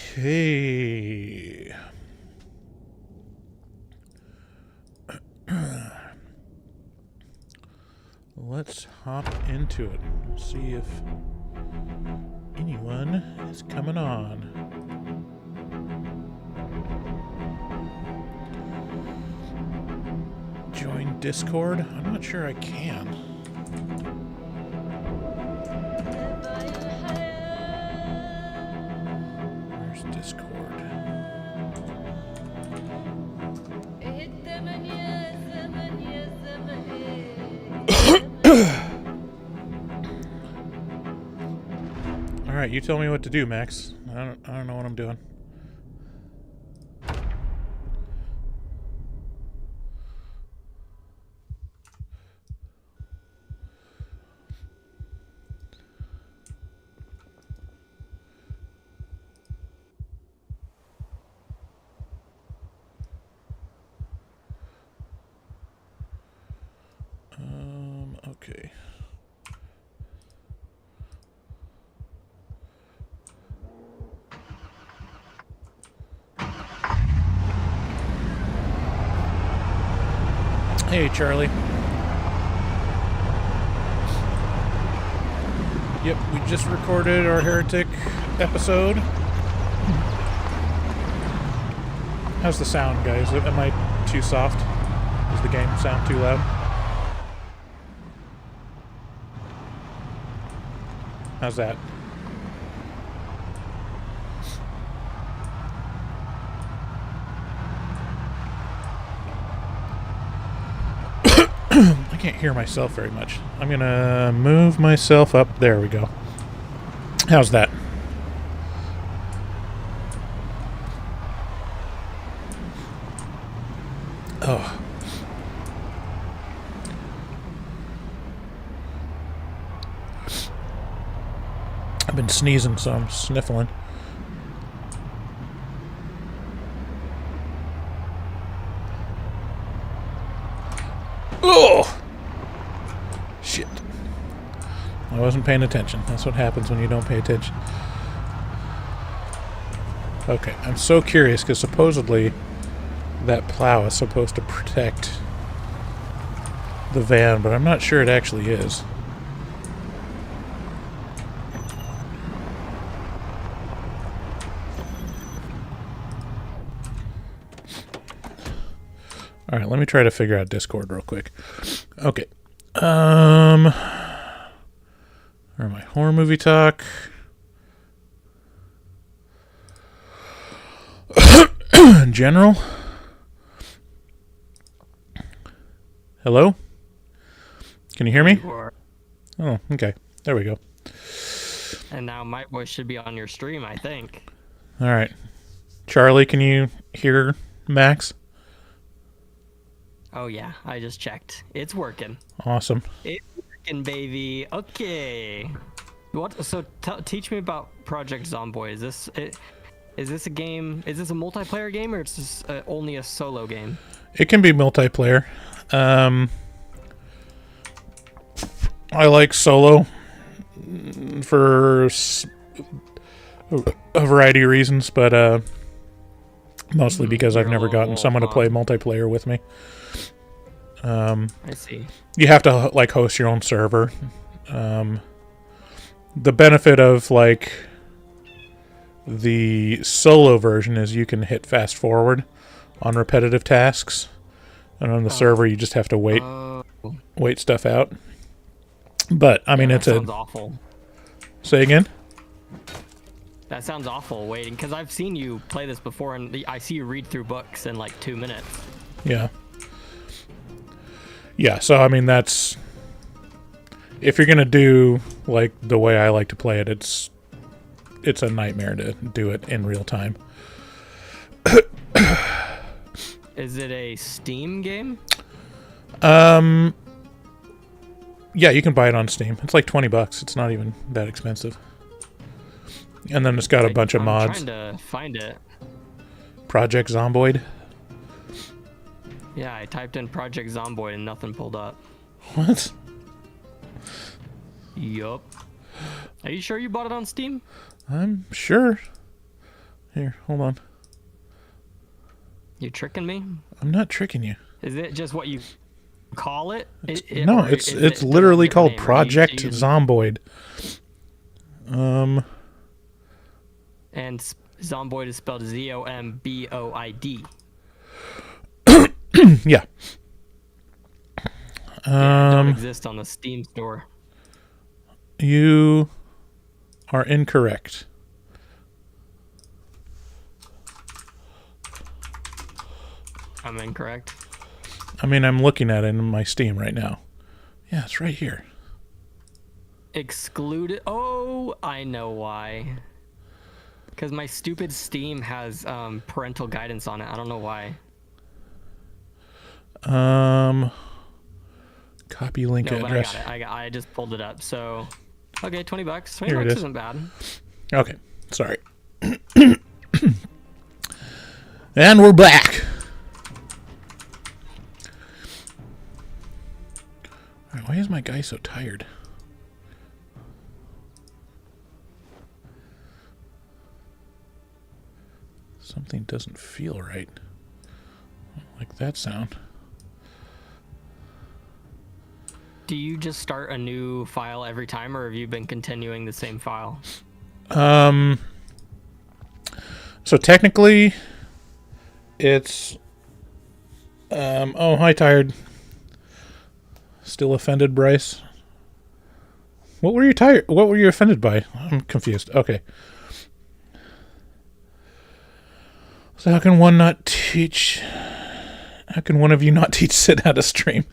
Okay. Let's hop into it. See if anyone is coming on. Join Discord? I'm not sure I can. Where's Discord? Alright, you tell me what to do, Max. I don't know what I'm doing. Okay. Hey, Charlie. Yep, we just recorded our Heretic episode. How's the sound, guys? Am I too soft? Does the game sound too loud? How's that? I can't hear myself very much. I'm gonna move myself up. There we go. How's that? Oh. I've been sneezing, so I'm sniffling. Oh! Shit. I wasn't paying attention. That's what happens when you don't pay attention. Okay, I'm so curious, because supposedly that plow is supposed to protect the van, but I'm not sure it actually is. Alright, let me try to figure out Discord real quick. Okay. Or my horror movie talk. In general. Hello? Can you hear me? You are. Oh, okay. There we go. And now my voice should be on your stream, I think. All right. Charlie, can you hear Max? Oh yeah, I just checked. It's working. Awesome. It's working, baby. Okay. What? So teach me about Project Zomboid. Is this a game? Is this a multiplayer game, or is this only a solo game? It can be multiplayer. I like solo for a variety of reasons, but mostly because I've never gotten someone to play multiplayer with me. I see. You have to like host your own server. The benefit of like the solo version is you can hit fast forward on repetitive tasks, and on the server you just have to wait stuff out. But I mean, that sounds awful. Say again. That sounds awful. Waiting, because I've seen you play this before, and I see you read through books in like 2 minutes. Yeah. Yeah. So I mean, that's if you're gonna do like the way I like to play it, it's a nightmare to do it in real time. Is it a Steam game? Yeah, you can buy it on Steam. It's like $20. It's not even that expensive. And then it's got a bunch of mods. I'm trying to find it. Project Zomboid. Yeah, I typed in Project Zomboid and nothing pulled up. What? Yup. Are you sure you bought it on Steam? I'm sure. Here, hold on. You tricking me? I'm not tricking you. Is it just what you call it? No, it's literally called Project Zomboid. And Zomboid is spelled Zomboid. Yeah. It don't exist on the Steam store. You are incorrect. I'm incorrect. I mean, I'm looking at it in my Steam right now. Yeah, it's right here. Excluded. Oh, I know why. Because my stupid Steam has parental guidance on it. I don't know why. Copy link address. But I just pulled it up. So, okay, $20. $20 Here it is. Isn't bad. Okay, sorry. And we're back. All right, why is my guy so tired? Something doesn't feel right. I don't like that sound. Do you just start a new file every time, or have you been continuing the same file? So technically, it's oh, hi, tired. Still offended, Bryce? What were you tired? What were you offended by? I'm confused. Okay. So how can one not teach? How can one of you not teach Sid how to stream?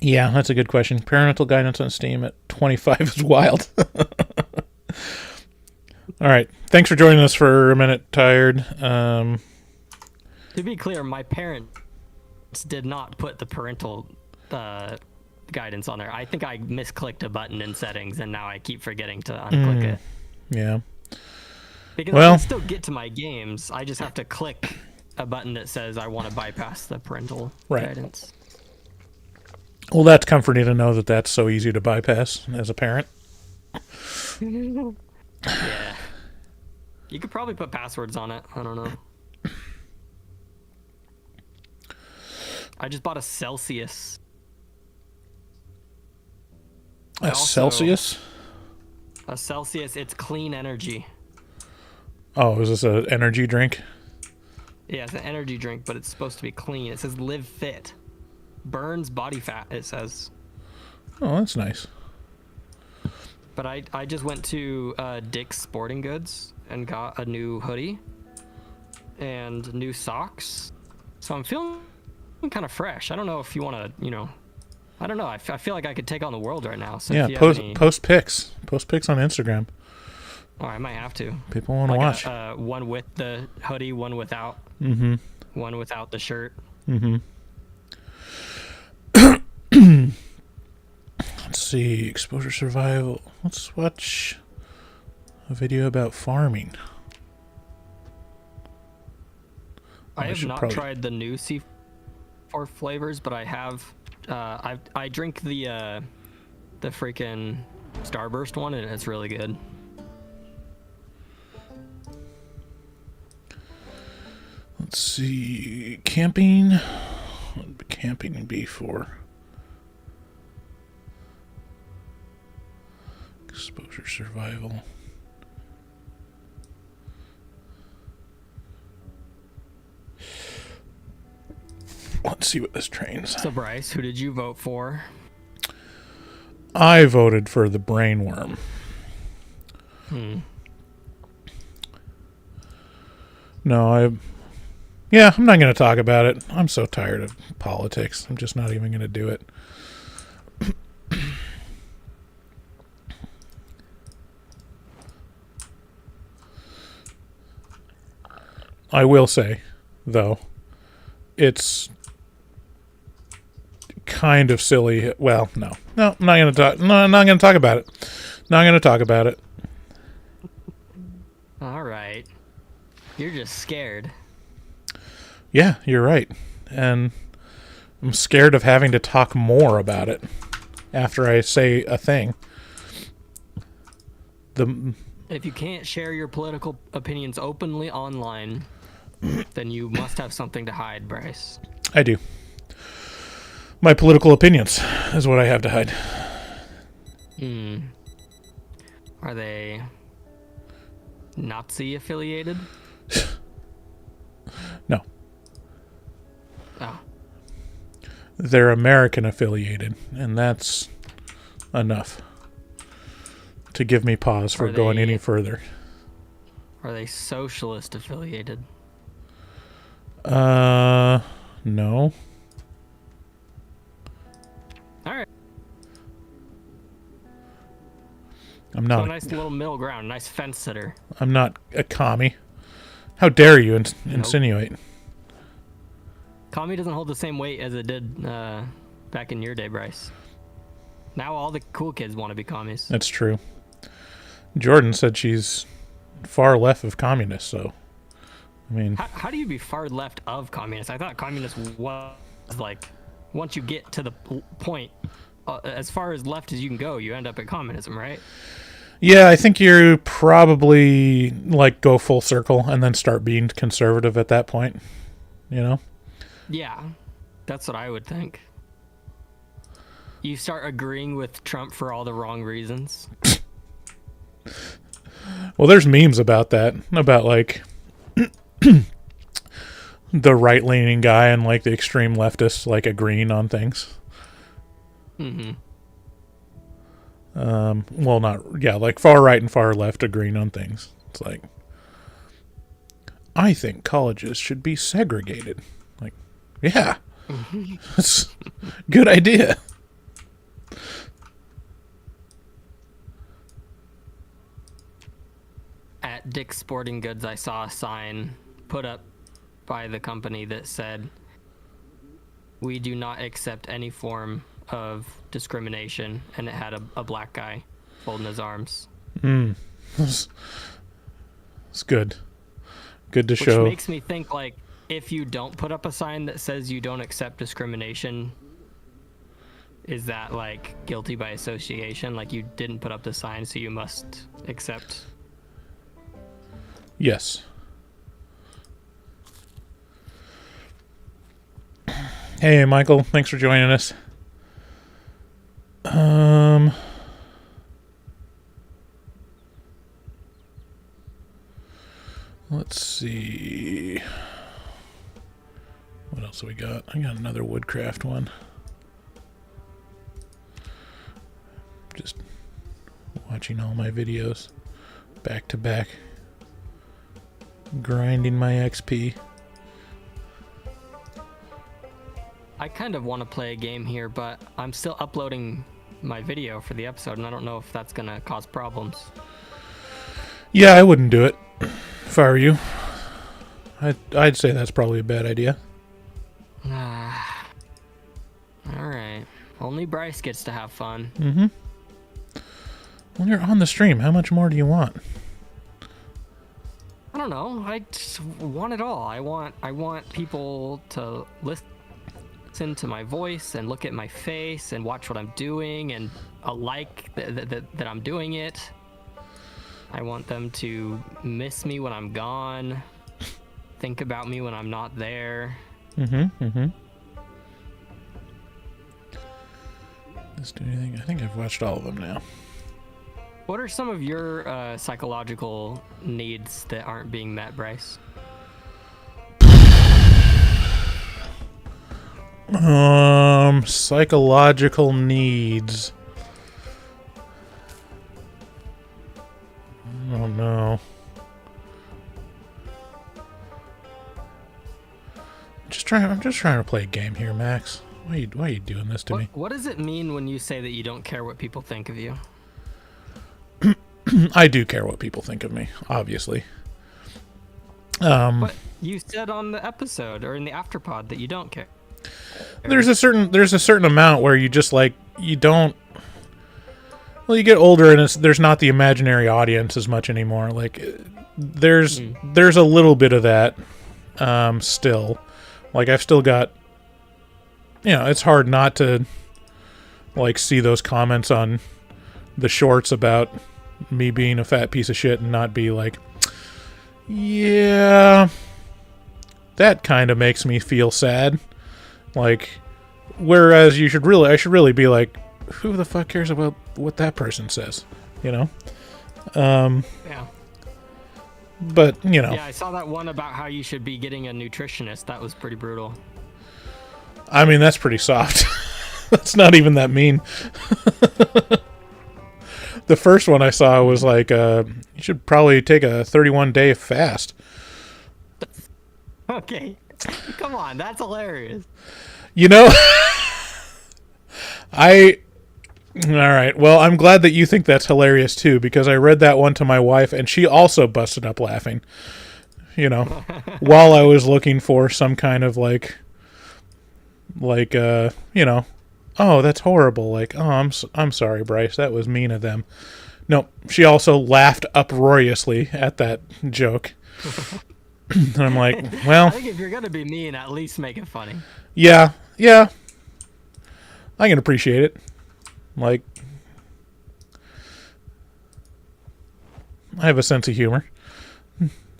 Yeah, that's a good question. Parental guidance on Steam at 25 is wild. All right. Thanks for joining us for a minute, Tired. To be clear, my parents did not put the parental guidance on there. I think I misclicked a button in settings, and now I keep forgetting to unclick it. Yeah. Because I can still get to my games. I just have to click a button that says I want to bypass the parental guidance. Well, that's comforting to know that that's so easy to bypass as a parent. Yeah. You could probably put passwords on it. I don't know. I just bought a Celsius. Celsius? A Celsius. It's clean energy. Oh, is this an energy drink? Yeah, it's an energy drink, but it's supposed to be clean. It says Live Fit. Burns body fat, it says. Oh, that's nice. But I just went to Dick's Sporting Goods and got a new hoodie and new socks. So I'm feeling kind of fresh. I don't know if you want to, I don't know. I feel like I could take on the world right now. So Yeah, if you have any... post pics. Post pics on Instagram. Oh, I might have to. People want to watch. One with the hoodie, one without. Mm-hmm. One without the shirt. Mm-hmm. Let's see. Exposure survival. Let's watch a video about farming. I have not tried the new C4 flavors, but I have. I drink the freaking Starburst one, and it's really good. Let's see. Camping. What would camping be for? Exposure survival. Let's see what this trains. So Bryce, who did you vote for? I voted for the brainworm. No, yeah, I'm not going to talk about it. I'm so tired of politics. I'm just not even going to do it. I will say, though, it's kind of silly. Well, no, I'm not going to talk. No, I'm not going to talk about it. Not going to talk about it. All right, you're just scared. Yeah, you're right, and I'm scared of having to talk more about it after I say a thing. If you can't share your political opinions openly online, then you must have something to hide, Bryce. I do. My political opinions is what I have to hide. Are they Nazi affiliated? No. Oh. They're American affiliated, and that's enough to give me pause for going any further. Are they socialist affiliated? No. All right. I'm not. So a nice little middle ground, nice fence sitter. I'm not a commie. How dare you insinuate? Commie doesn't hold the same weight as it did back in your day, Bryce. Now all the cool kids want to be commies. That's true. Jordan said she's far left of communists, so I mean, how do you be far left of communists? I thought communist was like once you get to the point, as far as left as you can go, you end up at communism, right? Yeah, I think you probably like go full circle and then start being conservative at that point. You know? Yeah, that's what I would think. You start agreeing with Trump for all the wrong reasons. Well, there's memes about that, about like the right-leaning guy and like the extreme leftists like agreeing on things. Well, like far right and far left agreeing on things. It's like, I think colleges should be segregated. Like, yeah, that's a good idea. At Dick's Sporting Goods, I saw a sign put up by the company that said, "We do not accept any form of discrimination," and it had a black guy folding his arms. It's good. Good to show. Which makes me think, like, if you don't put up a sign that says you don't accept discrimination, is that like guilty by association? Like, you didn't put up the sign, so you must accept. Yes. Hey, Michael. Thanks for joining us. Let's see. What else do we got? I got another woodcraft one. Just watching all my videos back to back. Grinding my XP. I kind of want to play a game here, but I'm still uploading my video for the episode, and I don't know if that's gonna cause problems. Yeah, I wouldn't do it if I were you. I'd say that's probably a bad idea. Alright. Only Bryce gets to have fun. Mm-hmm. Well, you're on the stream. How much more do you want? I don't know. I just want it all. I want people to listen to my voice and look at my face and watch what I'm doing and that I'm doing it. I want them to miss me when I'm gone. Think about me when I'm not there. Mm-hmm. Let's do anything. I think I've watched all of them now. What are some of your psychological needs that aren't being met, Bryce? Psychological needs. Oh no. I'm just trying to play a game here, Max. Why are you doing this to me? What does it mean when you say that you don't care what people think of you? I do care what people think of me, obviously. But you said on the episode or in the afterpod that you don't care. There's a certain amount where you just like you don't. Well, you get older and there's not the imaginary audience as much anymore. Like there's a little bit of that still. Like I've still got. It's hard not to like see those comments on the shorts about me being a fat piece of shit and not be like, yeah, that kind of makes me feel sad. Like, whereas I should really be like, who the fuck cares about what that person says, Yeah. But Yeah, I saw that one about how you should be getting a nutritionist. That was pretty brutal. I mean, that's pretty soft. That's not even that mean. The first one I saw was like, you should probably take a 31-day fast. Okay. Come on, that's hilarious. All right. Well, I'm glad that you think that's hilarious too, because I read that one to my wife and she also busted up laughing. While I was looking for some kind of oh, that's horrible. Like, oh, I'm sorry, Bryce. That was mean of them. No, she also laughed uproariously at that joke. And I'm like, well, I think if you're gonna be mean, at least make it funny. Yeah. I can appreciate it. Like, I have a sense of humor.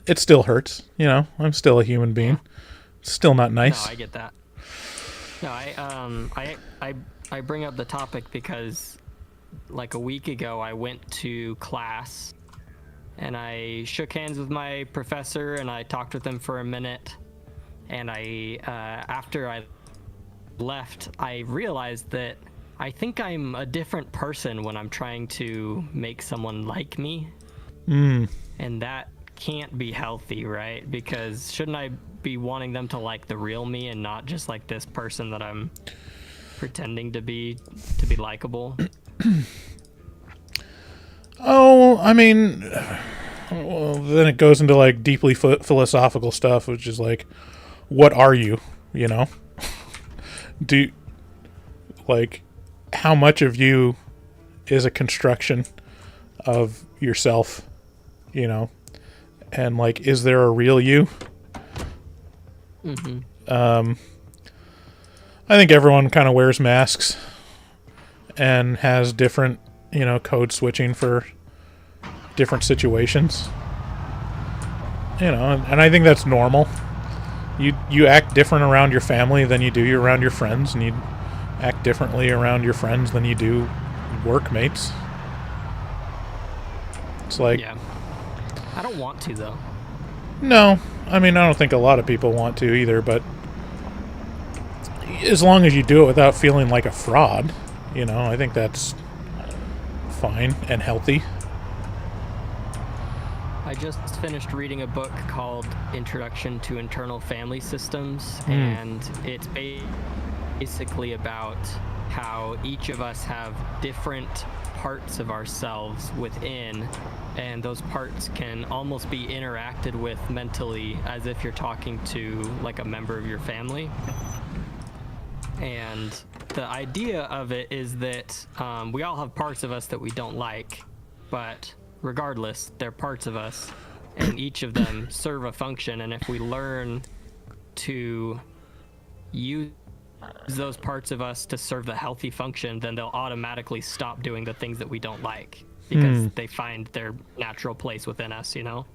It still hurts, I'm still a human being. Yeah. It's still not nice. No, I get that. No, I bring up the topic because like a week ago I went to class and I shook hands with my professor and I talked with him for a minute, and after I left I realized that I think I'm a different person when I'm trying to make someone like me. And that can't be healthy, right? Because shouldn't I be wanting them to like the real me and not just like this person that I'm pretending to be likable? Oh, I mean, well, then it goes into like deeply philosophical stuff, which is like, what are you? How much of you is a construction of yourself, and like, is there a real you? I think everyone kind of wears masks and has different, code switching for different situations, and I think that's normal. You act different around your family than you do around your friends, and you act differently around your friends than you do workmates. It's like, yeah. I don't want to though. No, I mean, I don't think a lot of people want to either, but as long as you do it without feeling like a fraud, I think that's fine and healthy. I just finished reading a book called Introduction to Internal Family Systems, and it's basically about how each of us have different parts of ourselves within, and those parts can almost be interacted with mentally as if you're talking to like a member of your family. And the idea of it is that we all have parts of us that we don't like, but regardless, they're parts of us, and each of them serve a function. And if we learn to use those parts of us to serve the healthy function, then they'll automatically stop doing the things that we don't like because they find their natural place within us, you know?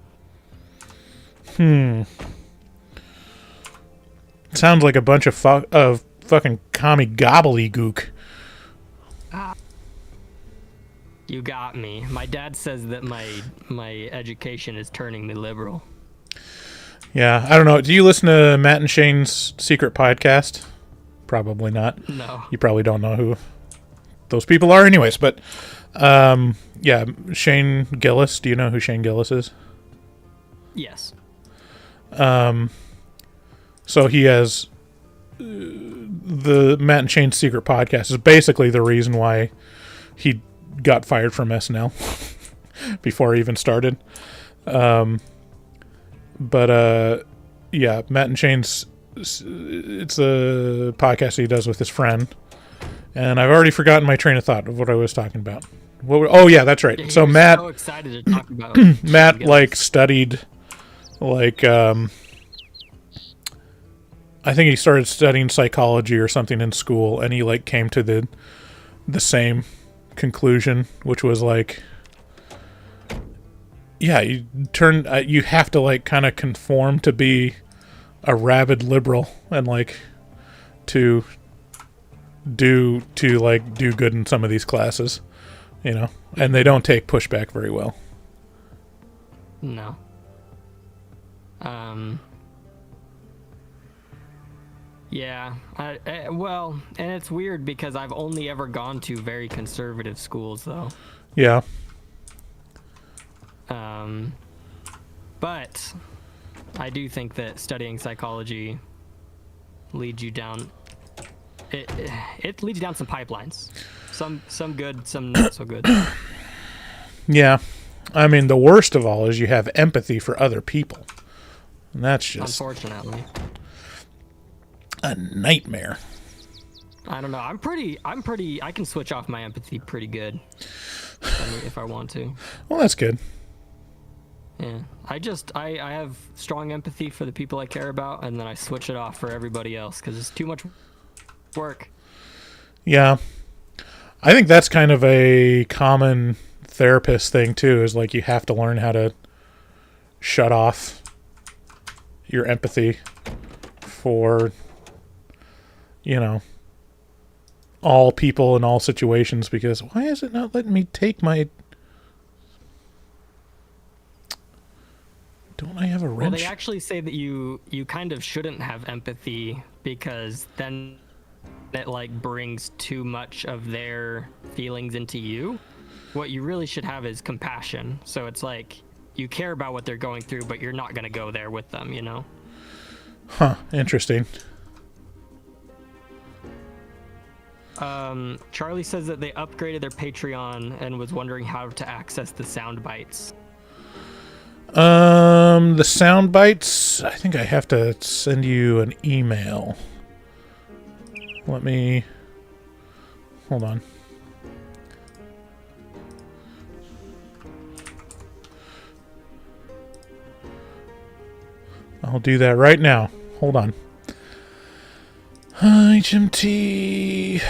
Sounds like a bunch of fucking commie gobbledygook. You got me. My dad says that my education is turning me liberal. Yeah, I don't know. Do you listen to Matt and Shane's secret podcast? Probably not. No. You probably don't know who those people are anyways, but yeah, Shane Gillis. Do you know who Shane Gillis is? Yes. So he has the Matt and Shane's secret podcast is basically the reason why he got fired from SNL before he even started. But yeah, Matt and Shane's, it's a podcast he does with his friend, and I've already forgotten my train of thought of what I was talking about. Oh yeah, that's right. Yeah, so Matt, so excited to talk about Matt like studied, like I think he started studying psychology or something in school, and he like came to the same conclusion, which was like, yeah, you have to like kind of conform to be a rabid liberal and like to do good in some of these classes, you know, and they don't take pushback very well. No. Yeah, well, and it's weird because I've only ever gone to very conservative schools, though. Yeah. But I do think that studying psychology leads you down. It leads you down some pipelines. Some good, some not so good. Yeah. I mean, the worst of all is you have empathy for other people. And that's just unfortunately a nightmare. I don't know. I can switch off my empathy pretty good if I want to. Well, that's good. Yeah. I have strong empathy for the people I care about, and then I switch it off for everybody else because it's too much work. Yeah. I think that's kind of a common therapist thing too, is like you have to learn how to shut off your empathy for, you know, all people in all situations, because why is it not letting me take my... Don't I have a wrench? Well, they actually say that you kind of shouldn't have empathy because then it like brings too much of their feelings into you. What you really should have is compassion. So it's like you care about what they're going through, but you're not going to go there with them, you know? Huh, interesting. Charlie says that they upgraded their Patreon and was wondering how to access the sound bites. The sound bites, I think I have to send you an email. Let me... Hold on. I'll do that right now. Hold on. HMT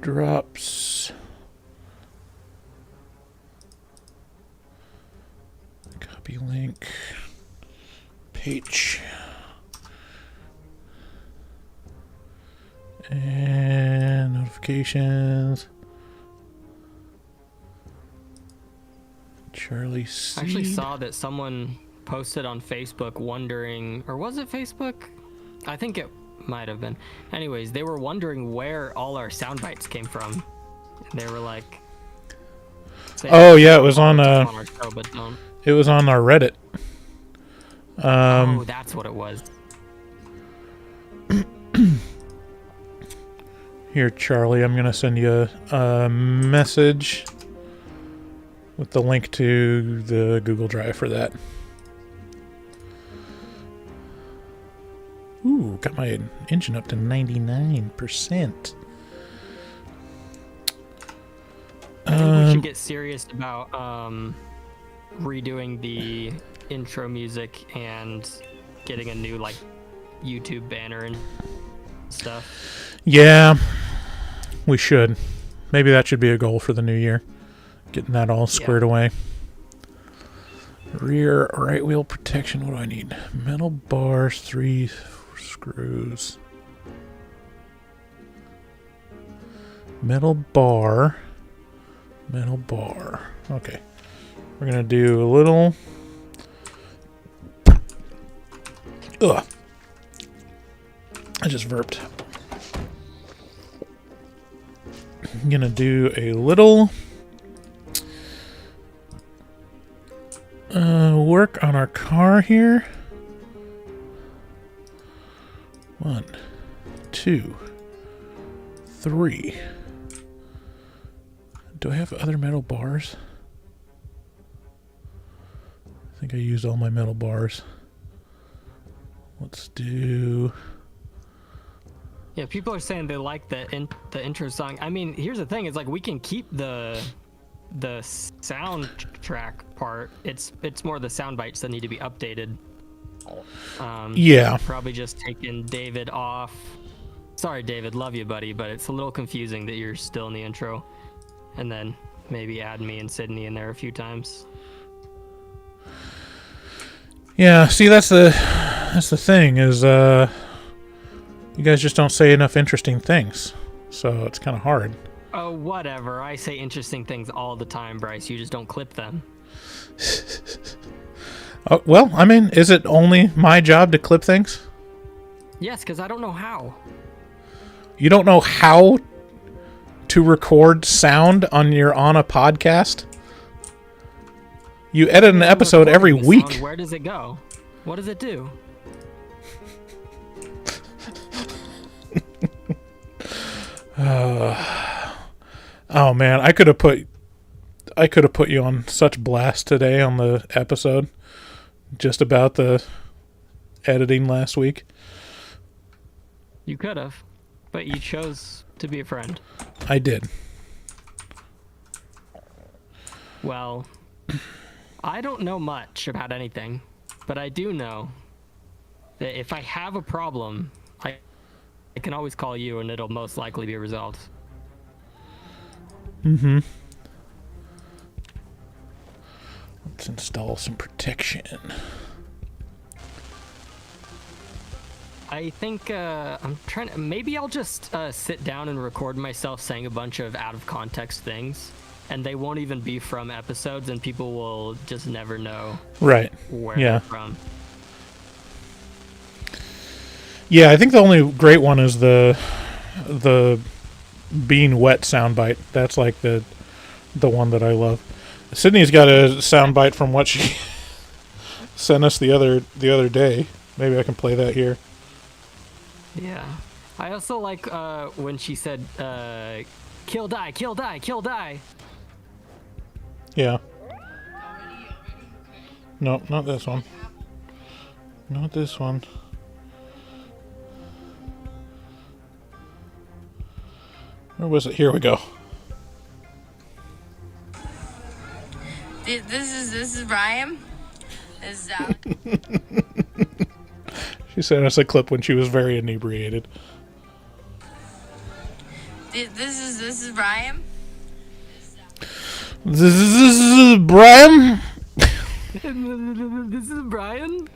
drops. Copy link. Page. And notifications. Charlie C. I actually saw that someone posted on Facebook wondering, or was it Facebook? I think it might have been. Anyways, they were wondering where all our sound bites came from. They were like, "Oh yeah, it was on our show, but don't." It was on our Reddit. Oh, that's what it was. Here, Charlie, I'm going to send you a message with the link to the Google Drive for that. Ooh, got my engine up to 99%. I think we should get serious about redoing the intro music and getting a new like YouTube banner and stuff. Yeah, we should. Maybe that should be a goal for the new year. Getting that all squared away. Rear right wheel protection. What do I need? Metal bars, 3 screws. Metal bar. Metal bar. Okay. We're going to do a little... Ugh. I just burped. I'm going to do a little... work on our car here. 1, 2, 3. Do I have other metal bars? I think I used all my metal bars. Let's do... Yeah, people are saying they like the intro song. I mean, here's the thing: it's like we can keep the soundtrack part. It's more the sound bites that need to be updated. Yeah. Probably just taking David off. Sorry, David, love you, buddy, but it's a little confusing that you're still in the intro, and then maybe add me and Sydney in there a few times. Yeah. See, that's the thing is, you guys just don't say enough interesting things, so it's kind of hard. Oh, whatever. I say interesting things all the time, Bryce. You just don't clip them. Oh, well, I mean, is it only my job to clip things? Yes, because I don't know how. You don't know how to record sound on a podcast? You edit an episode every week. Sound, where does it go? What does it do? Oh man, I could have put you on such blast today on the episode just about the editing last week. You could have, but you chose to be a friend. I did. Well, I don't know much about anything, but I do know that if I have a problem, I can always call you and it'll most likely be resolved. Mm-hmm. Let's install some protection. I think I'm trying to... Maybe I'll just sit down and record myself saying a bunch of out-of-context things, and they won't even be from episodes, and people will just never know right. Where they're from. Yeah, I think the only great one is the being wet soundbite. That's like the one that I love. Sydney's got a soundbite from what she sent us the other day. Maybe I can play that here. Yeah. I also like when she said, kill, die, kill, die, kill, die. Yeah. No, not this one. Not this one. Where was it? Here we go. This is Brian. This is She sent us a clip when she was very inebriated. This is Brian. This is Brian. This is Brian.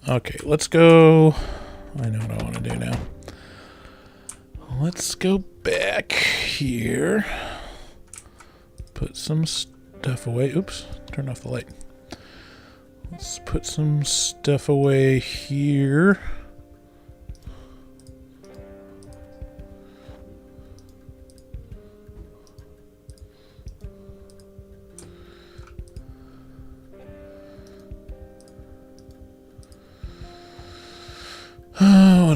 Okay, let's go. I know what I want to do now. Let's go back here. Put some stuff away. Oops, turn off the light. Let's put some stuff away here.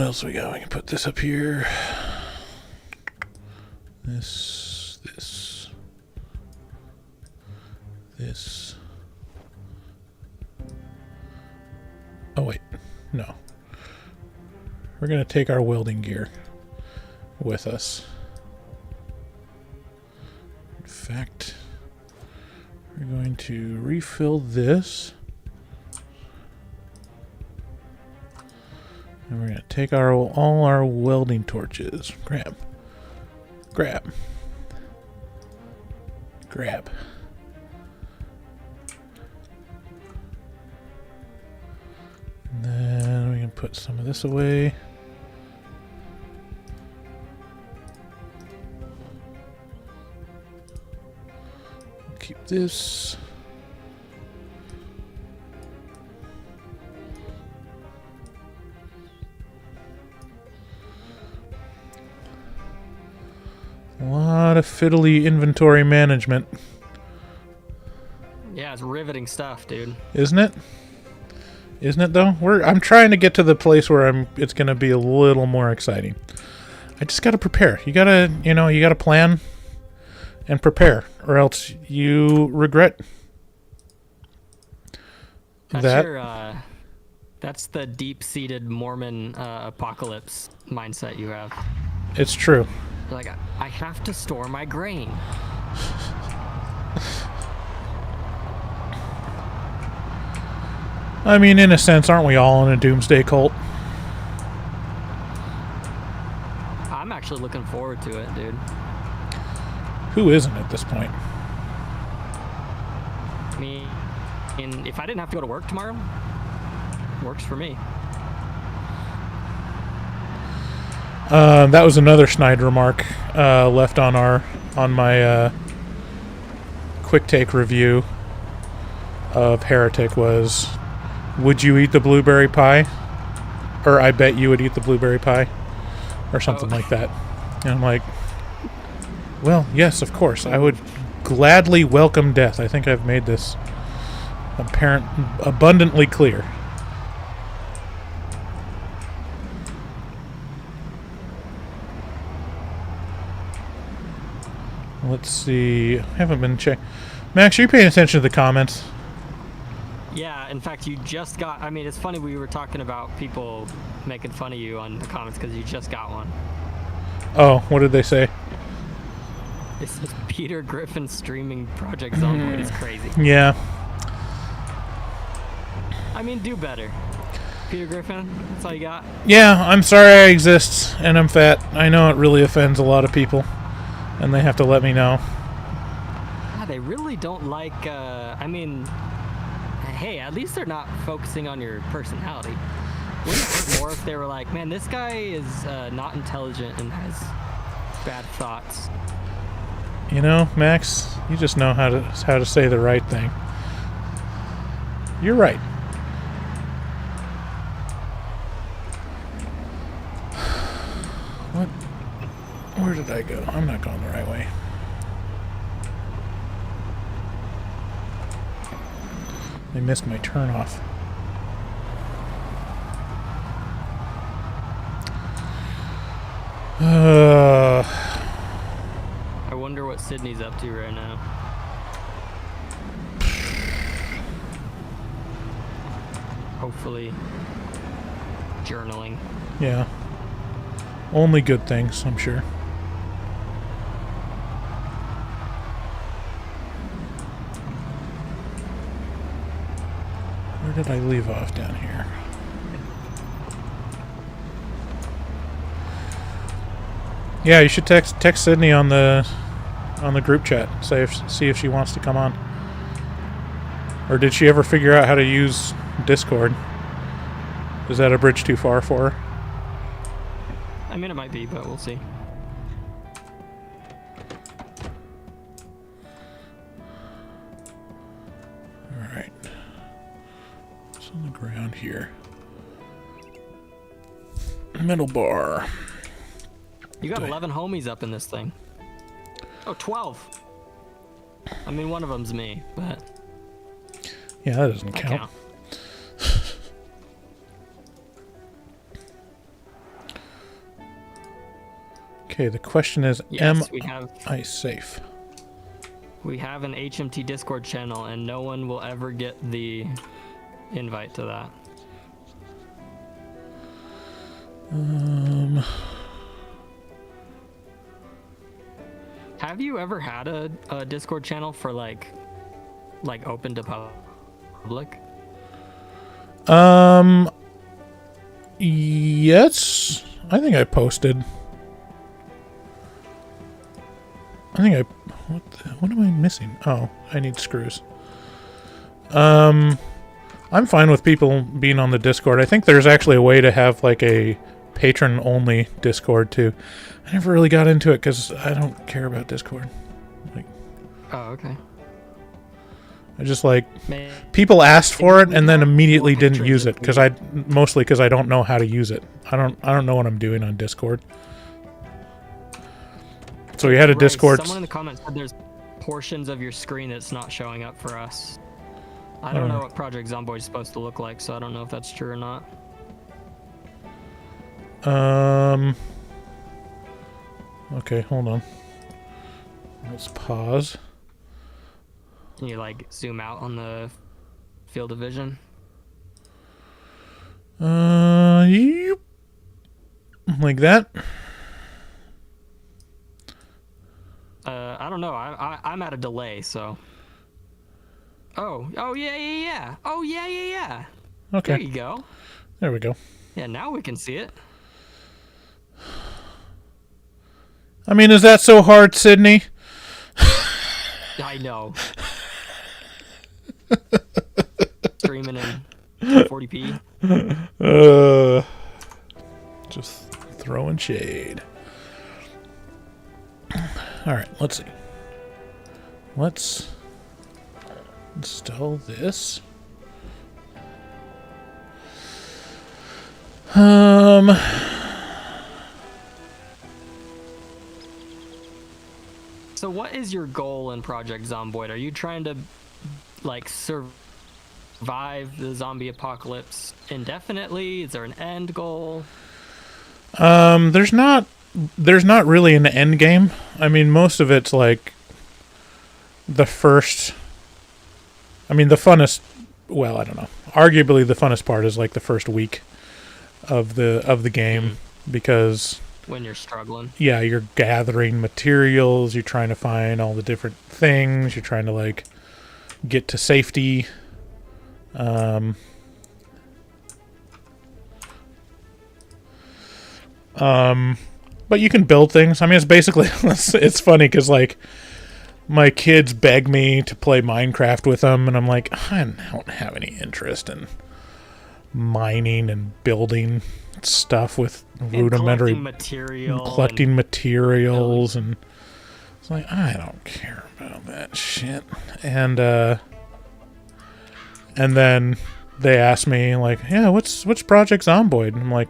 What else we got? We can put this up here. This. Oh, wait. No. We're going to take our welding gear with us. In fact, we're going to refill this. And we're going to take all our welding torches. Grab. And then we can put some of this away. Keep this. A lot of fiddly inventory management. Yeah, it's riveting stuff, dude. Isn't it? Isn't it though? I'm trying to get to the place where it's going to be a little more exciting. I just got to prepare. You got to plan and prepare, or else you regret that. That's the deep-seated Mormon apocalypse mindset you have. It's true. You're like, I have to store my grain. I mean, in a sense, aren't we all in a doomsday cult? I'm actually looking forward to it, dude. Who isn't at this point? Me, and if I didn't have to go to work tomorrow, works for me. That was another snide remark left on my quick take review of Heretic was, would you eat the blueberry pie? Or I bet you would eat the blueberry pie. Or something like that. And I'm like, well, yes, of course. I would gladly welcome death. I think I've made this abundantly clear. Let's see. I haven't been checking. Max, are you paying attention to the comments? Yeah, in fact, you just got... I mean, it's funny we were talking about people making fun of you on the comments because you just got one. Oh, what did they say? This is Peter Griffin streaming Project Zomboid is crazy. Yeah. I mean, do better. Peter Griffin, that's all you got? Yeah, I'm sorry I exist, and I'm fat. I know it really offends a lot of people, and they have to let me know. Yeah, they really don't like... I mean... Hey, at least they're not focusing on your personality. Wouldn't it hurt more if they were like, man, this guy is not intelligent and has bad thoughts? You know, Max, you just know how to say the right thing. You're right. What? Where did I go? I'm not going the right way. I missed my turn off. I wonder what Sydney's up to right now. Hopefully journaling. Yeah. Only good things, I'm sure. Where did I leave off down here? Yeah, you should text Sydney on the group chat. See if she wants to come on. Or did she ever figure out how to use Discord? Is that a bridge too far for her? I mean, it might be, but we'll see. Alright. What's on the ground here? Middle bar. You got 11 homies up in this thing. Oh, 12. I mean, one of them's me, but... Yeah, that doesn't count. Okay, the question is, Yes, am I safe? we have an HMT Discord channel, and no one will ever get the invite to that. Have you ever had a Discord channel for like open to public? Yes. I think I posted. What am I missing? Oh, I need screws. I'm fine with people being on the Discord. I think there's actually a way to have like a patron-only Discord too. I never really got into it because I don't care about Discord. Like, Oh, okay. I just like Maybe people asked for it and then have immediately more didn't patrons use it if because we- mostly because I don't know how to use it. I don't know what I'm doing on Discord. So we had a Bryce, Discord. Someone in the comments said there's portions of your screen that's not showing up for us. I don't know what Project Zomboid is supposed to look like, so I don't know if that's true or not. Okay, hold on. Let's pause. Can you like zoom out on the field of vision? Yep. Like that. I don't know. I'm at a delay, so. Oh yeah. Oh yeah. Okay. There you go. There we go. Yeah, now we can see it. I mean, is that so hard, Sydney? I know. Streaming in 240p. Just throwing shade. All right, let's see. Let's install this. So what is your goal in Project Zomboid? Are you trying to like survive the zombie apocalypse indefinitely? Is there an end goal? There's not really an end game. I mean, most of it's like the funnest, well, I don't know. Arguably the funnest part is like the first week of the game because When you're struggling. yeah, you're gathering materials, you're trying to find all the different things, you're trying to like get to safety. But you can build things. I mean, it's basically it's funny because like my kids beg me to play Minecraft with them, and I'm like, I don't have any interest in mining and building stuff with rudimentary Collecting materials. and it's like I don't care about that shit. And then they ask me like, yeah, what's Project Zomboid? And I'm like,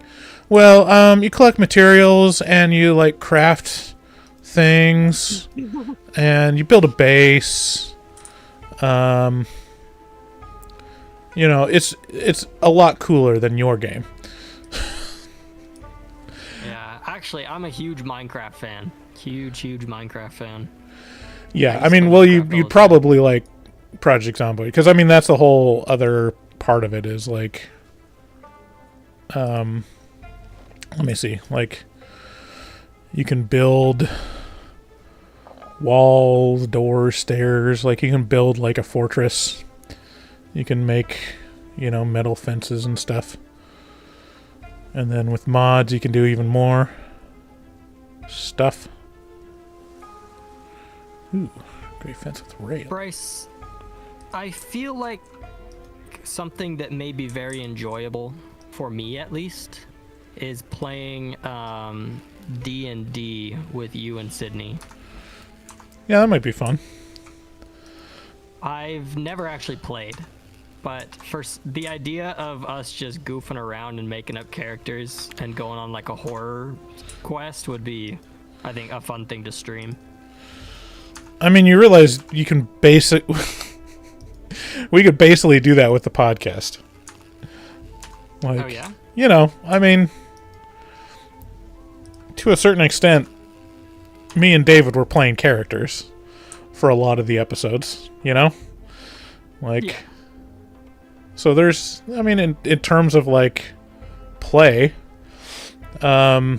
well, you collect materials and you like craft things and you build a base. You know, it's a lot cooler than your game. Yeah, actually, I'm a huge Minecraft fan. Huge Minecraft fan. Yeah, I I mean, just well, play Minecraft all you the probably like Project Zomboid because I mean that's the whole other part of it is like, let me see, like you can build walls, doors, stairs, like you can build like a fortress. You can make, you know, metal fences and stuff. And then with mods you can do even more stuff. Ooh, great fence with rail. Bryce, I feel like something that may be very enjoyable for me at least is playing D&D with you and Sydney. Yeah, that might be fun. I've never actually played, but the idea of us just goofing around and making up characters and going on like a horror quest would be, I think, a fun thing to stream. I mean, you realize you can we could basically do that with the podcast. Like, Oh yeah? you know, I mean, to a certain extent, me and David were playing characters for a lot of the episodes, you know? Like, Yeah. so there's, I mean, in terms of, like, play, I'd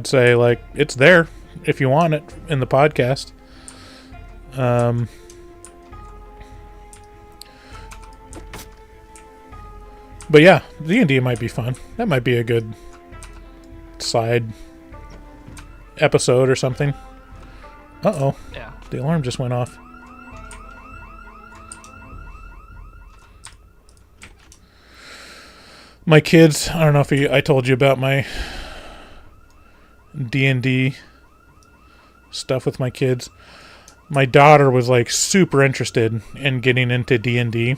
say, like, it's there if you want it in the podcast. But yeah, D&D might be fun. That might be a good side episode or something. Uh-oh. Yeah. The alarm just went off. My kids, I don't know if I told you about my D&D stuff with my kids. My daughter was like super interested in getting into D&D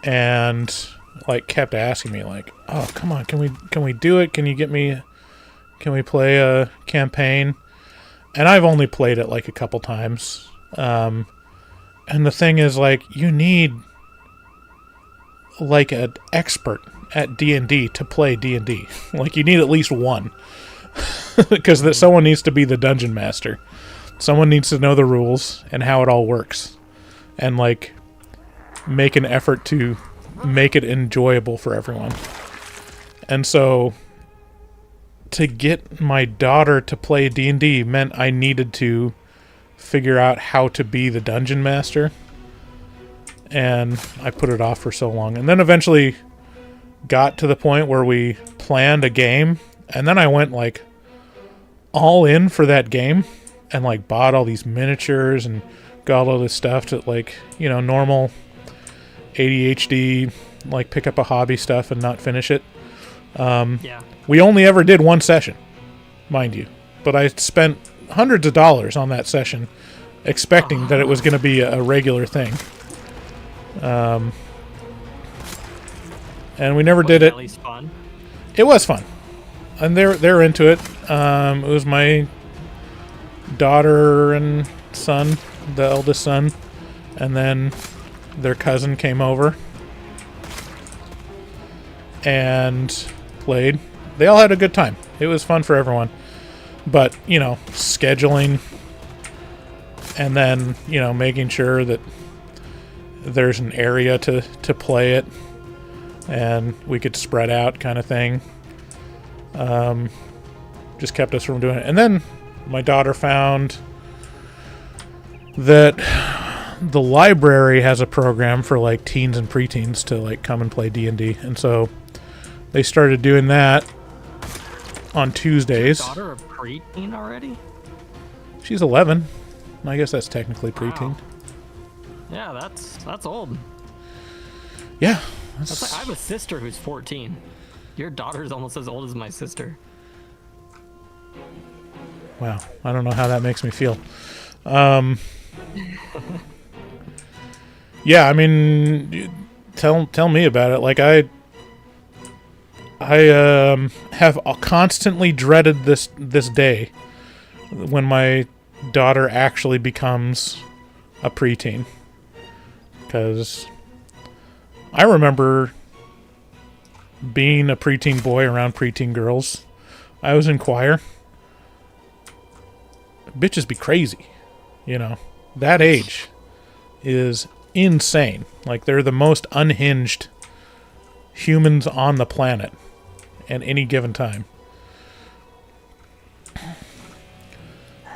and like kept asking me like, "Oh, come on, can we do it? Can we play a campaign?" And I've only played it like a couple times. And the thing is, like, you need like an expert at D&D to play D&D. Like, you need at least one. Because someone needs to be the dungeon master. Someone needs to know the rules and how it all works. And, like, make an effort to make it enjoyable for everyone. And so, to get my daughter to play D&D meant I needed to figure out how to be the dungeon master. And I put it off for so long. And then eventually got to the point where we planned a game. And then I went, like, all in for that game. And, like, bought all these miniatures and got all this stuff to, like, you know, normal ADHD, like, pick up a hobby stuff and not finish it. Yeah. We only ever did one session, mind you. But I spent hundreds of dollars on that session, expecting that it was going to be a regular thing. And we never did it. At least fun. It was fun, and they're into it. It was my daughter and son, the eldest son, and then their cousin came over and played. They all had a good time. It was fun for everyone. But, you know, scheduling and then, you know, making sure that there's an area to play it and we could spread out kind of thing. Just kept us from doing it. And then my daughter found that the library has a program for, like, teens and preteens to, like, come and play D&D. And so they started doing that on Tuesdays. Is your daughter a preteen already? She's 11. I guess that's technically preteen. Wow. Yeah, that's old. Yeah. That's like, I have a sister who's 14. Your daughter's almost as old as my sister. Wow. I don't know how that makes me feel. Yeah, I mean, tell me about it. Like, I have constantly dreaded this day when my daughter actually becomes a preteen. Because I remember being a preteen boy around preteen girls. I was in choir. Bitches be crazy, you know. That age is insane. Like, they're the most unhinged humans on the planet at any given time.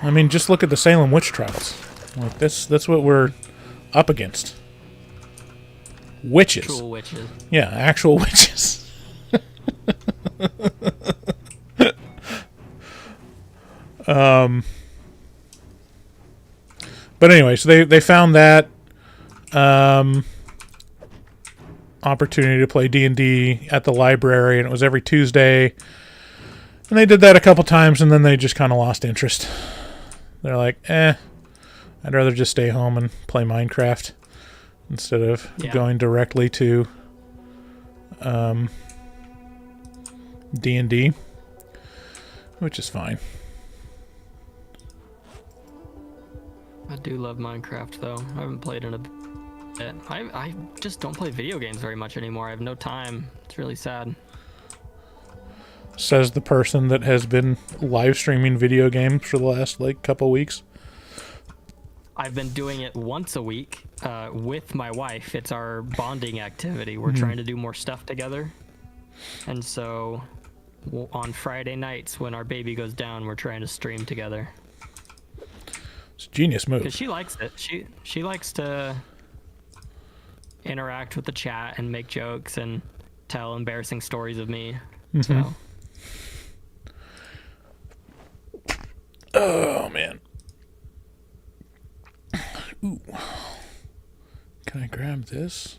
I mean, just look at the Salem witch trials. Like, that's what we're up against. Witches. Actual witches. Yeah, actual witches. But anyway, so they found that opportunity to play D&D at the library, and it was every Tuesday. And they did that a couple times, and then they just kind of lost interest. They're like, I'd rather just stay home and play Minecraft instead of going directly to D&D, which is fine. I do love Minecraft, though. I haven't played in a bit. I just don't play video games very much anymore. I have no time. It's really sad. Says the person that has been live streaming video games for the last like couple weeks. I've been doing it once a week with my wife. It's our bonding activity. We're trying to do more stuff together. And so on Friday nights when our baby goes down, we're trying to stream together. It's a genius move. Because she likes it. She likes to interact with the chat and make jokes and tell embarrassing stories of me. So. Oh, man. Ooh. Can I grab this?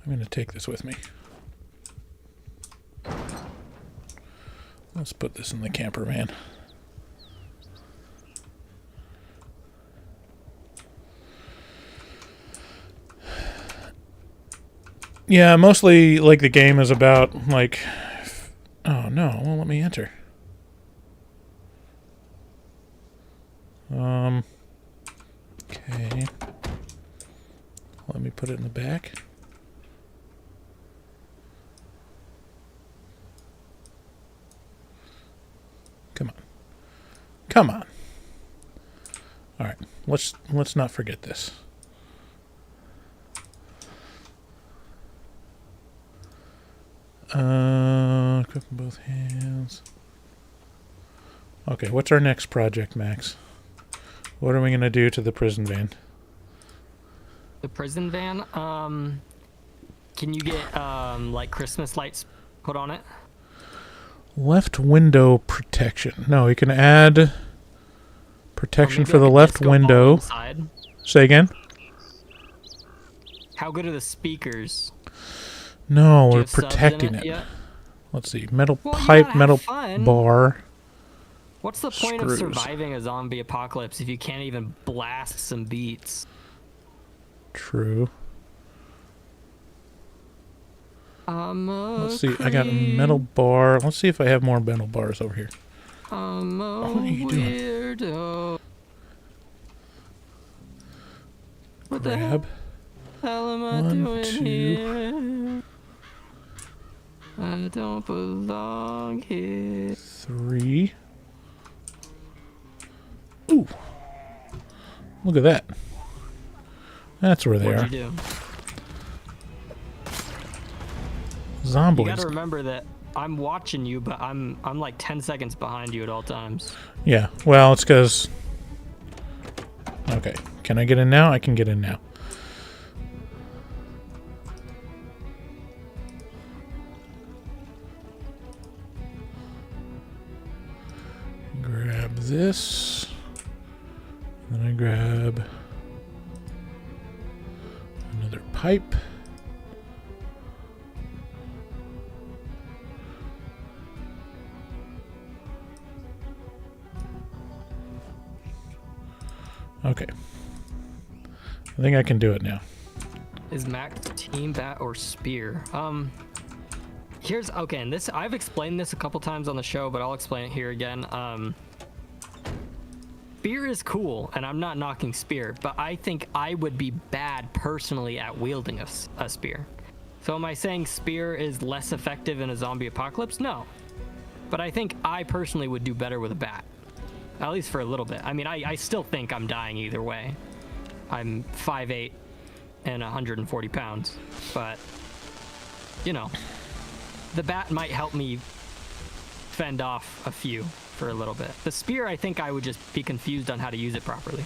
I'm going to take this with me. Let's put this in the camper van. Yeah, mostly like the game is about like... Oh no, it won't let me enter. Okay. Let me put it in the back. Come on. Come on. All right. Let's not forget this. Equip in both hands. Okay, what's our next project, Max? What are we going to do to the prison van? The prison van? Can you get, like, Christmas lights put on it? Left window protection. No, you can add protection for like the a left disco ball window. inside. Say again? How good are the speakers? No, Do you we're have subs in protecting it. yet? Let's see. Metal Well, you pipe, gotta have metal fun. bar. What's the point Screws. of surviving a zombie apocalypse if you can't even blast some beats? True. Let's see. I got a creep. metal bar. Let's see if I have more metal bars over here. I'm a What are you doing? weirdo. What the Grab. hell am I 1, doing 2. here? I don't belong here. 3. Ooh. Look at that. That's where they What'd are. you do? You Zomboids. gotta remember that I'm watching you, but I'm like 10 seconds behind you at all times. Yeah. Well, it's because... Okay. Can I get in now? I can get in now. Grab this. Then I grab another pipe. Okay. I think I can do it now. Is Mac team bat or spear? Here's okay, and this I've explained this a couple times on the show, but I'll explain it here again. Spear is cool, and I'm not knocking spear, but I think I would be bad personally at wielding a spear. So am I saying spear is less effective in a zombie apocalypse? No. But I think I personally would do better with a bat. At least for a little bit. I mean, I still think I'm dying either way. I'm 5'8" and 140 pounds. But, you know, the bat might help me fend off a few for a little bit. The spear, I think I would just be confused on how to use it properly.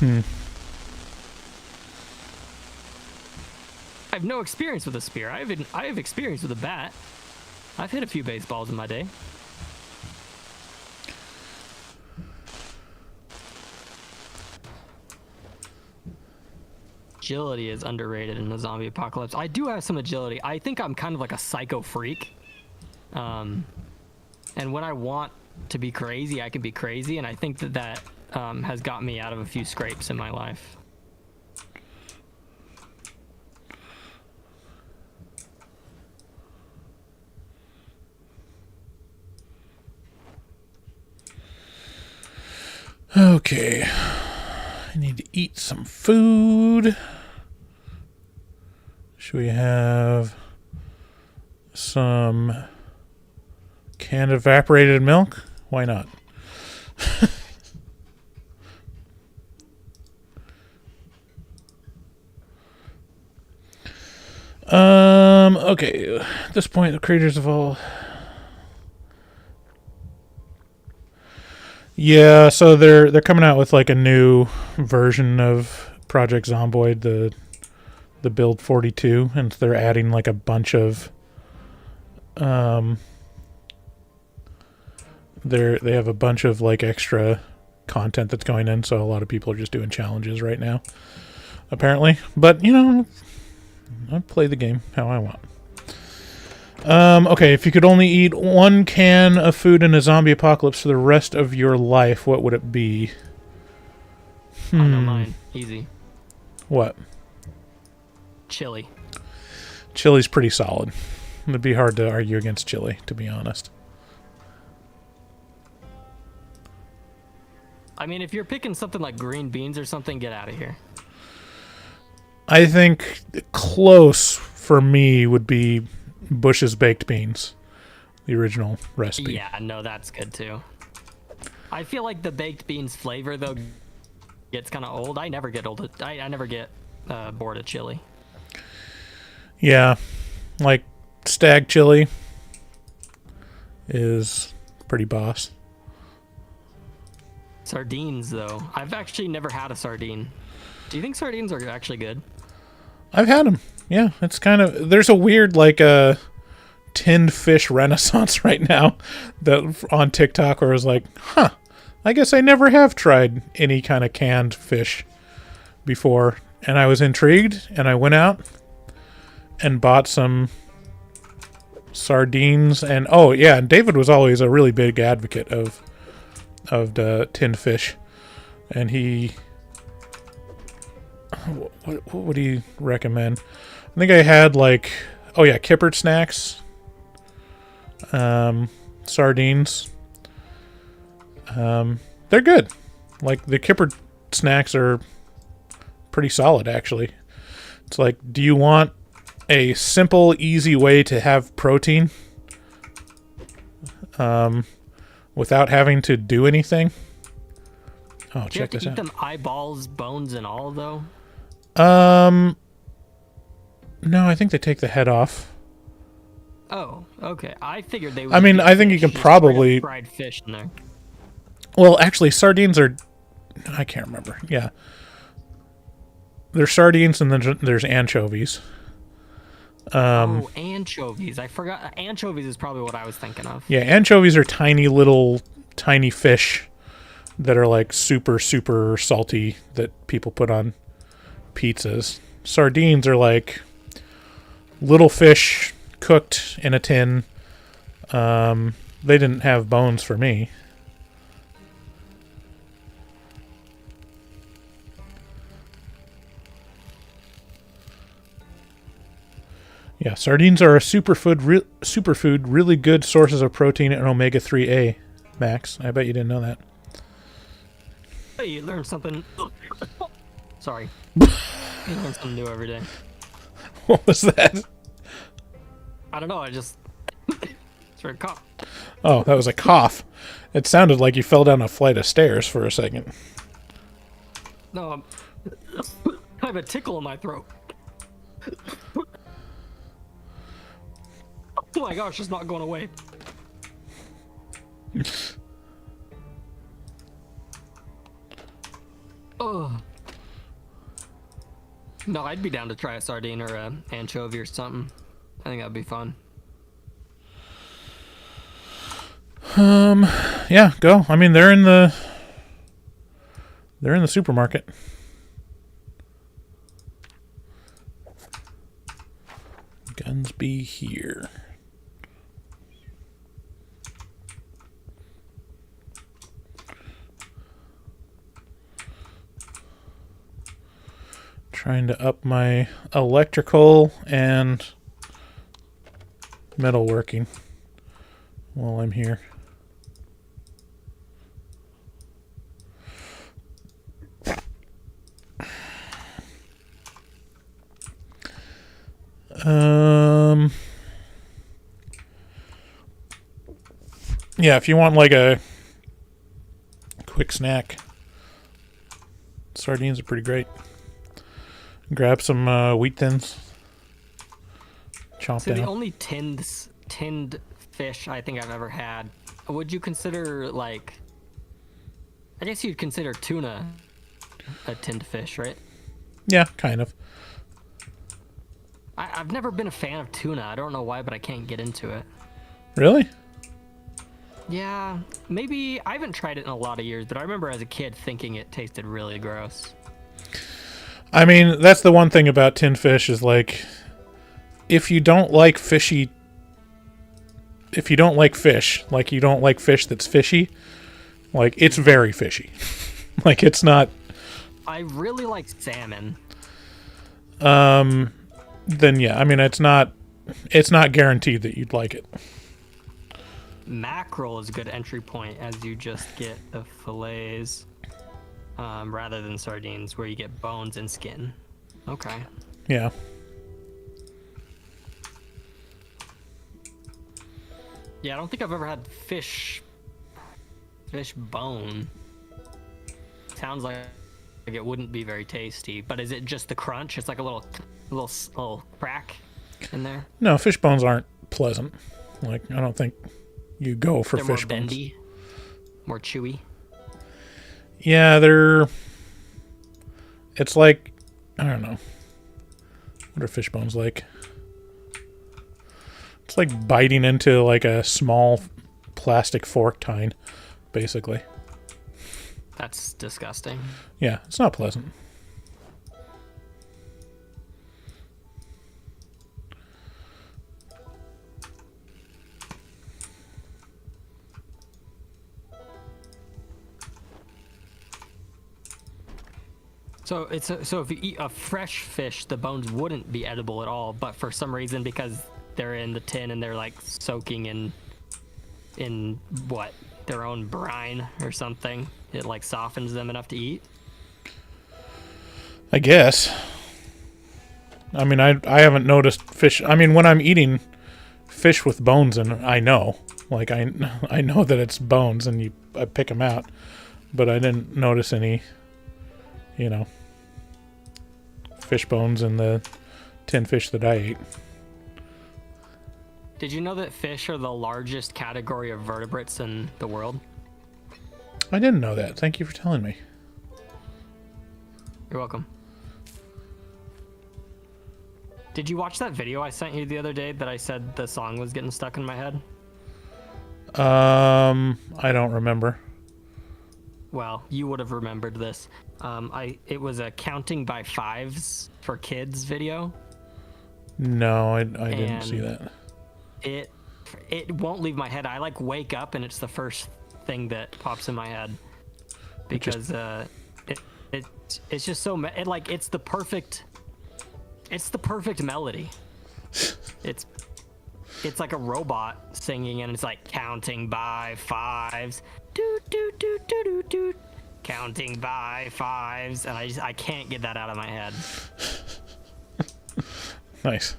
I have no experience with a spear. I have experience with a bat. I've hit a few baseballs in my day. Agility is underrated in the zombie apocalypse. I do have some agility. I think I'm kind of like a psycho freak. And when I want to be crazy, I can be crazy. And I think that has got me out of a few scrapes in my life. Okay. I need to eat some food. Should we have... some canned evaporated milk. Why not? Okay. At this point, the creators of all. Yeah, so they're coming out with like a new version of Project Zomboid, the build 42, and they're adding like a bunch of they have a bunch of like extra content that's going in, so a lot of people are just doing challenges right now, apparently. But I play the game how I want. Okay, if you could only eat one can of food in a zombie apocalypse for the rest of your life, what would it be? I know mine. Easy. What? Chili. Chili's pretty solid. It'd be hard to argue against chili, to be honest. I mean, if you're picking something like green beans or something, get out of here. I think close for me would be Bush's baked beans, the original recipe. Yeah, no, that's good too. I feel like the baked beans flavor though gets kind of old. I never get old. I never get bored of chili. Yeah, like stag chili is pretty boss. Sardines though, I've actually never had a sardine. Do you think sardines are actually good? I've had them. Yeah, it's kind of, there's a weird like tinned fish renaissance right now that on TikTok where I was like, I guess I never have tried any kind of canned fish before, and I was intrigued, and I went out and bought some sardines, and and David was always a really big advocate of the tinned fish, and he, what would he recommend? I think I had like, kippered snacks, sardines. They're good. Like the kippered snacks are pretty solid, actually. It's like, do you want a simple, easy way to have protein without having to do anything? Oh, Do you have check to this eat out. them eyeballs, bones, and all though? No, I think they take the head off. Oh, okay. I figured they would. I mean, I think you can probably fried fish in there. Well, actually, sardines are... I can't remember. Yeah. There's sardines and then there's anchovies. Anchovies. I forgot. Anchovies is probably what I was thinking of. Yeah, anchovies are tiny fish that are like super, super salty that people put on pizzas. Sardines are like little fish cooked in a tin. They didn't have bones for me. Yeah, sardines are a superfood, really good sources of protein and omega-3A, Max. I bet you didn't know that. Hey, you learn something. Sorry. You learn something new every day. What was that? I don't know. I just started cough. Oh, that was a cough. It sounded like you fell down a flight of stairs for a second. No, I have a tickle in my throat. Oh my gosh, it's not going away. Oh. No, I'd be down to try a sardine or a anchovy or something. I think that'd be fun. Yeah, go. I mean, they're in the supermarket. Guns be here. Trying to up my electrical and metalworking while I'm here. Yeah, if you want like a quick snack, sardines are pretty great. Grab some wheat thins, chomp So the down. only tinned fish I think I've ever had. Would you consider like? I guess you'd consider tuna a tinned fish, right? Yeah, kind of. I've never been a fan of tuna. I don't know why, but I can't get into it. Really? Yeah, maybe I haven't tried it in a lot of years, but I remember as a kid thinking it tasted really gross. I mean, that's the one thing about tinned fish is like, if you don't like fish, like you don't like fish that's fishy, like it's very fishy. Like it's not. I really like salmon. Then yeah, I mean it's not guaranteed that you'd like it. Mackerel is a good entry point as you just get the fillets rather than sardines where you get bones and skin. Okay. Yeah. Yeah, I don't think I've ever had fish bone. Sounds like it wouldn't be very tasty, but is it just the crunch? It's like a little crack in there. No, fish bones aren't pleasant. Like I don't think you go for They're fish more bones. bendy, more chewy. Yeah, it's like, I don't know. What are fish bones like? It's like biting into like a small plastic fork tine, basically. That's disgusting. Yeah, it's not pleasant. So so if you eat a fresh fish, the bones wouldn't be edible at all. But for some reason, because they're in the tin and they're like soaking in what, their own brine or something, it like softens them enough to eat. I guess. I mean, I haven't noticed fish. I mean, when I'm eating fish with bones in it, I know. Like I know that it's bones, and I pick them out, but I didn't notice any, fish bones in the tin fish that I ate. Did you know that fish are the largest category of vertebrates in the world? I didn't know that. Thank you for telling me. You're welcome. Did you watch that video I sent you the other day that I said the song was getting stuck in my head? I don't remember. Well, you would have remembered this. It was a counting by fives for kids video. No, I didn't see that. It won't leave my head. I like wake up and it's the first thing that pops in my head because it's just so it's the perfect melody. It's like a robot singing and it's like counting by fives. Doot doot doot doot doot doot. Counting by fives, and I can't get that out of my head. Nice.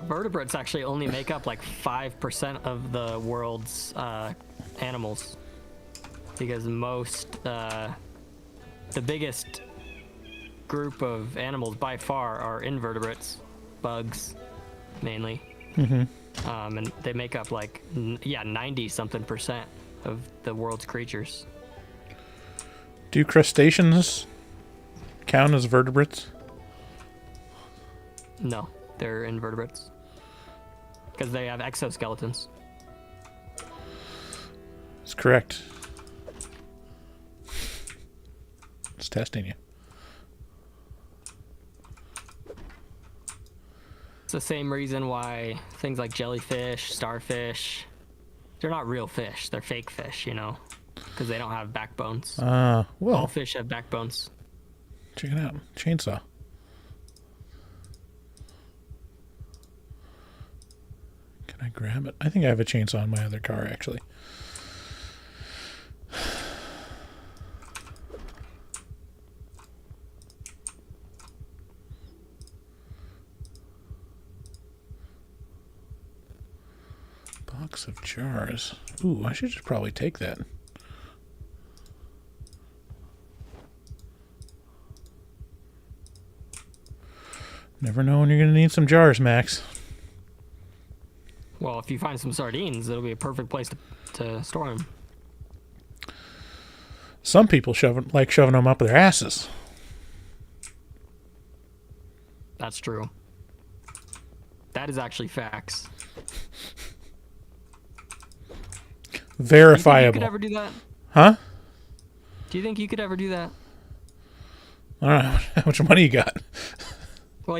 Vertebrates actually only make up like 5% of the world's animals, because the biggest group of animals by far are invertebrates, bugs mainly. And they make up like 90-something% of the world's creatures. Do crustaceans count as vertebrates? No, they're invertebrates because they have exoskeletons. That's correct. It's testing you. It's the same reason why things like jellyfish, starfish, they're not real fish. They're fake fish, because they don't have backbones. Well, All fish have backbones. check it out. Chainsaw. Can I grab it? I think I have a chainsaw in my other car, actually. box of jars. Ooh, I should just probably take that. Never know when you're going to need some jars, Max. Well, if you find some sardines, it'll be a perfect place to store them. Some people like shoving them up their asses. That's true. That is actually facts. Verifiable. Do you think you could ever do that? Huh? Do you think you could ever do that? I don't know. How much money you got? Well,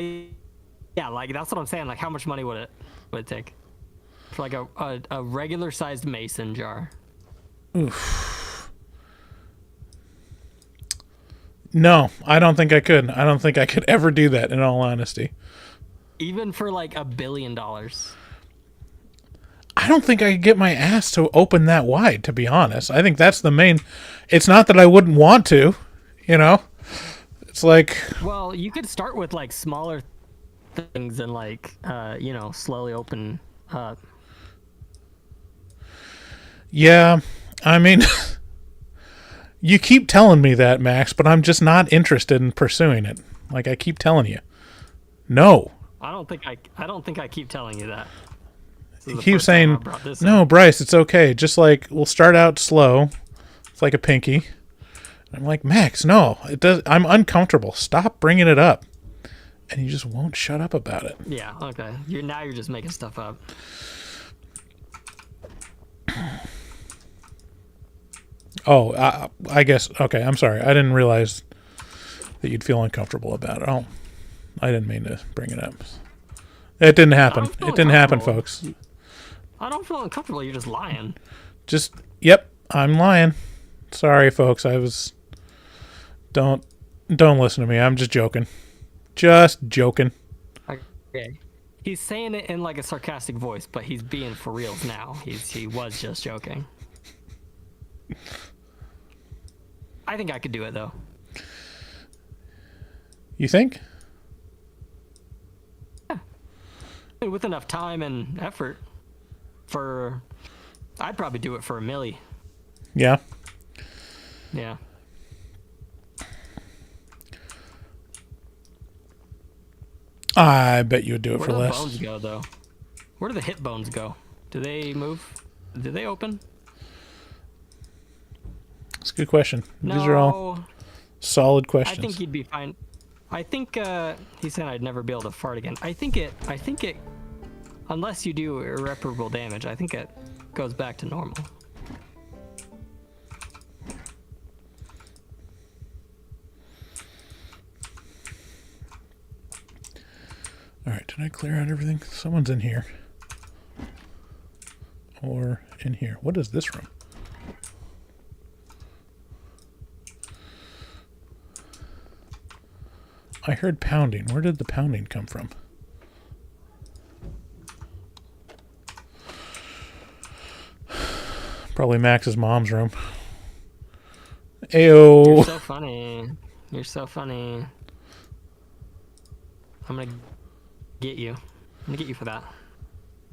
yeah, like that's what I'm saying. Like, how much money would it take for like a regular sized mason jar? Oof. No, I don't think I could. I don't think I could ever do that, in all honesty. Even for like $1 billion. I don't think I could get my ass to open that wide, to be honest. I think that's the main... It's not that I wouldn't want to, you know? It's like... Well, you could start with like smaller things and like, slowly open up. Yeah, I mean... You keep telling me that, Max, but I'm just not interested in pursuing it. Like, I keep telling you. No. I don't think I keep telling you that. You keep saying, no, Bryce, it's okay. Just like, we'll start out slow. It's like a pinky. I'm like, Max, no. It does. I'm uncomfortable. Stop bringing it up. And you just won't shut up about it. Yeah, okay. Now you're just making stuff up. Oh, I guess. Okay, I'm sorry. I didn't realize that you'd feel uncomfortable about it. Oh, I didn't mean to bring it up. It didn't happen. It didn't happen, folks. I don't feel uncomfortable. You're just lying. Yep, I'm lying. Sorry, folks. Don't listen to me. I'm just joking. Just joking. Okay. He's saying it in like a sarcastic voice, but he's being for reals now. He was just joking. I think I could do it though. You think? Yeah. With enough time and effort. I'd probably do it for $1 million. Yeah. Yeah. I bet you would do it for less. Where do the bones go though? Where do the hip bones go? Do they move? Do they open? That's a good question. No. These are all solid questions. I think you'd be fine. I think he said I'd never be able to fart again. I think it unless you do irreparable damage, I think it goes back to normal. All right, did I clear out everything? Someone's in here. Or in here. What is this room? I heard pounding. Where did the pounding come from? Probably Max's mom's room. Ayo. You're so funny. You're so funny. I'm gonna get you. I'm gonna get you for that.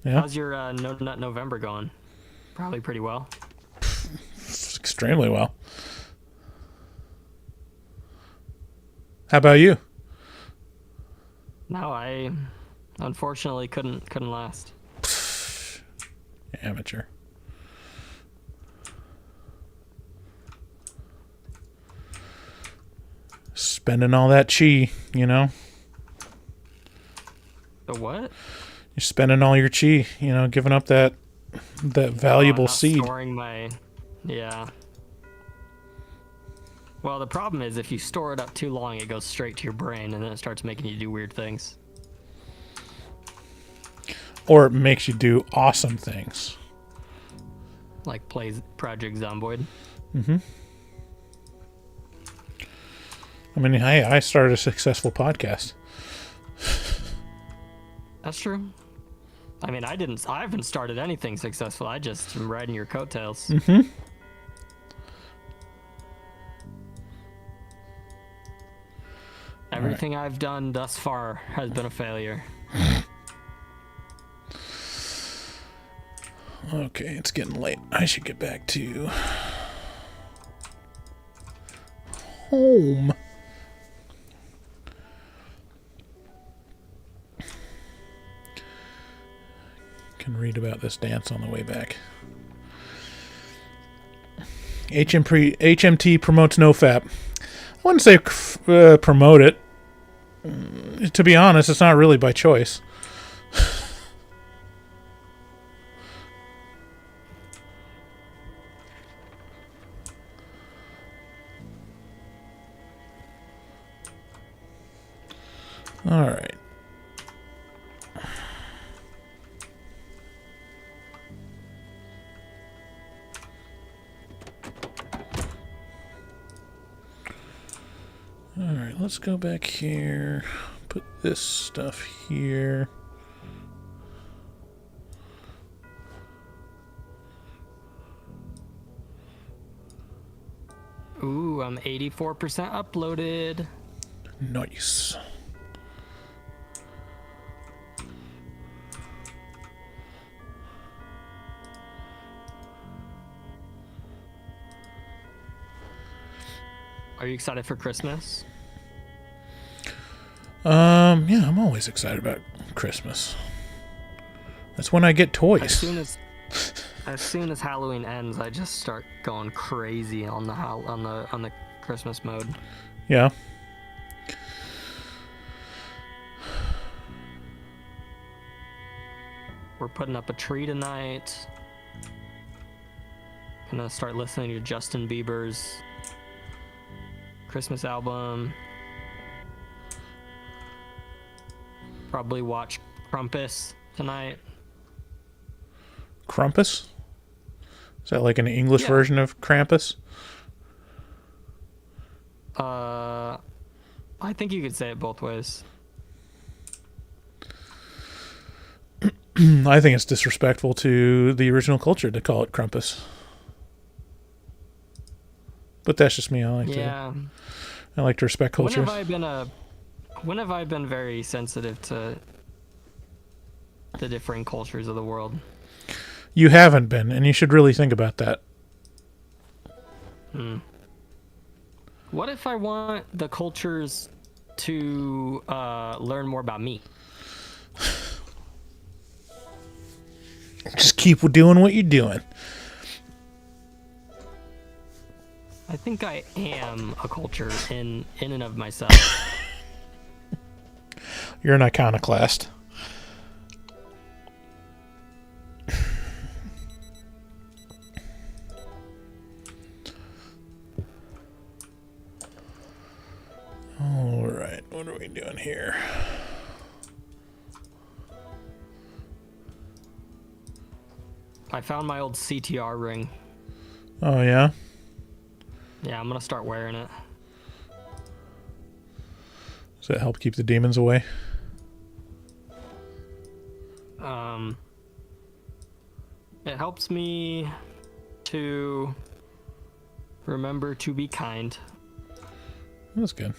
Yeah. How's your No Nut November going? Probably pretty well. Extremely well. How about you? No, I unfortunately couldn't last. Amateur. Spending all that chi, you know? The what? You're spending all your chi, you know, giving up that valuable seed. Storing my, yeah. Well, the problem is if you store it up too long, it goes straight to your brain, and then it starts making you do weird things. Or it makes you do awesome things. Like plays Project Zomboid. Mm-hmm. I mean, hey, I started a successful podcast. That's true. I mean, I haven't started anything successful. I just am riding your coattails. Mm-hmm. Everything I've done thus far has been a failure. Okay, it's getting late. I should get back to home. Can read about this dance on the way back. HMT promotes NoFap. I wouldn't say promote it. To be honest, it's not really by choice. All right. All right, let's go back here. Put this stuff here. Ooh, I'm 84% uploaded. Nice. Are you excited for Christmas? Yeah, I'm always excited about Christmas. That's when I get toys. As soon as Halloween ends, I just start going crazy on the Christmas mode. Yeah. We're putting up a tree tonight. Gonna start listening to Justin Bieber's Christmas album. Probably watch Krampus tonight. Krampus? Is that like an English version of Krampus? I think you could say it both ways. I think it's disrespectful to the original culture to call it Krampus. But that's just me. I like to respect cultures. When have I been very sensitive to the differing cultures of the world? You haven't been, and you should really think about that. What if I want the cultures to learn more about me? Just keep doing what you're doing. I think I am a culture in and of myself. You're an iconoclast. All right, what are we doing here? I found my old CTR ring. Oh, yeah? Yeah, I'm gonna start wearing it. Does that help keep the demons away? It helps me to remember to be kind. That's good.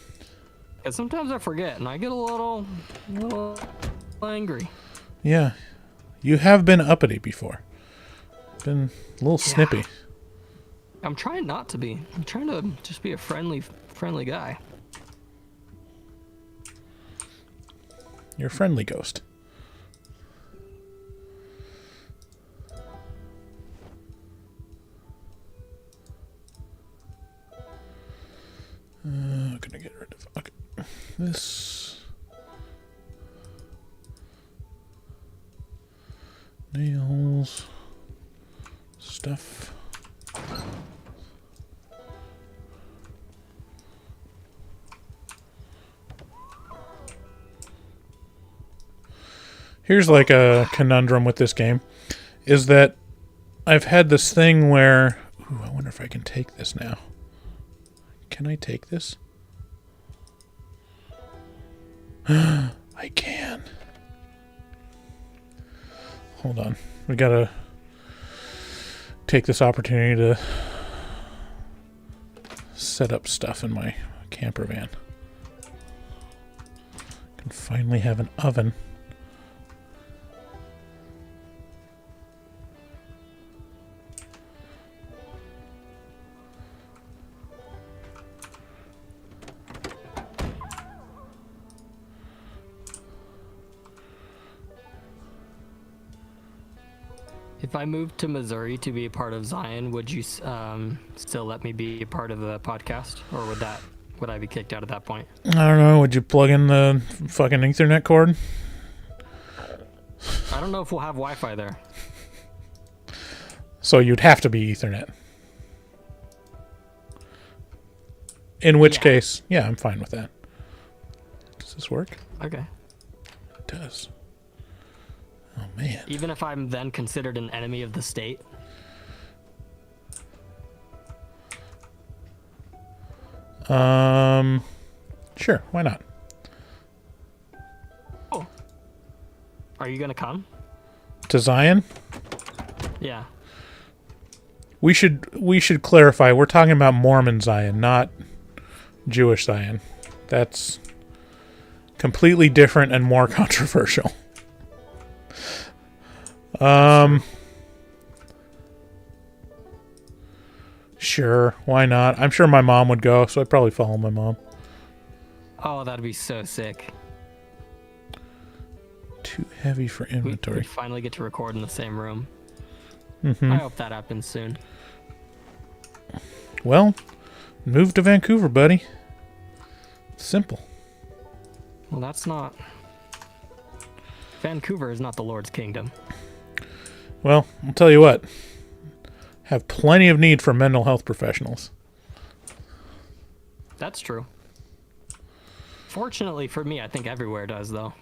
And sometimes I forget, and I get a little angry. Yeah. You have been uppity before. Been a little snippy. I'm trying not to be. I'm trying to just be a friendly guy. You're a friendly ghost. I'm gonna get rid of this. Nails. Stuff. Here's like a conundrum with this game, is that I've had this thing where, ooh, I wonder if I can take this now. Can I take this? I can. Hold on. We gotta take this opportunity to set up stuff in my camper van. Can finally have an oven. If I moved to Missouri to be a part of Zion, would you still let me be a part of the podcast, or would I be kicked out at that point? I don't know. Would you plug in the fucking Ethernet cord? I don't know if we'll have Wi-Fi there. So you'd have to be Ethernet. In which case, yeah, I'm fine with that. Does this work? Okay. It does. Oh, man. Even if I'm then considered an enemy of the state? Sure, why not? Oh. Are you gonna come? To Zion? Yeah. We should clarify. We're talking about Mormon Zion, not Jewish Zion. That's completely different and more controversial. Sure, why not? I'm sure my mom would go, so I'd probably follow my mom. Oh, that'd be so sick. Too heavy for inventory. We finally get to record in the same room. Mm-hmm. I hope that happens soon. Well, move to Vancouver, buddy. It's simple. Well, that's not... Vancouver is not the Lord's kingdom. Well, I'll tell you what. Have plenty of need for mental health professionals. That's true. Fortunately for me, I think everywhere does, though.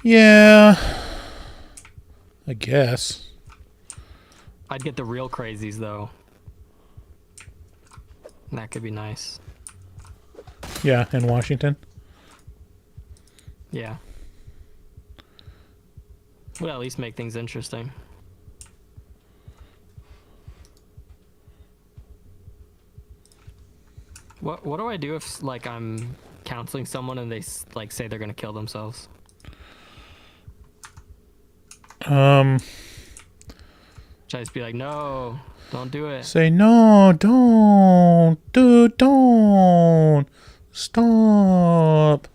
Yeah. I guess. I'd get the real crazies, though. That could be nice. Yeah, in Washington. Yeah. Would at least make things interesting. What do I do if, like, I'm counseling someone and they, like, say they're gonna kill themselves? Should I just be like, no, don't do it? Say, no, don't. Dude, don't. Stop.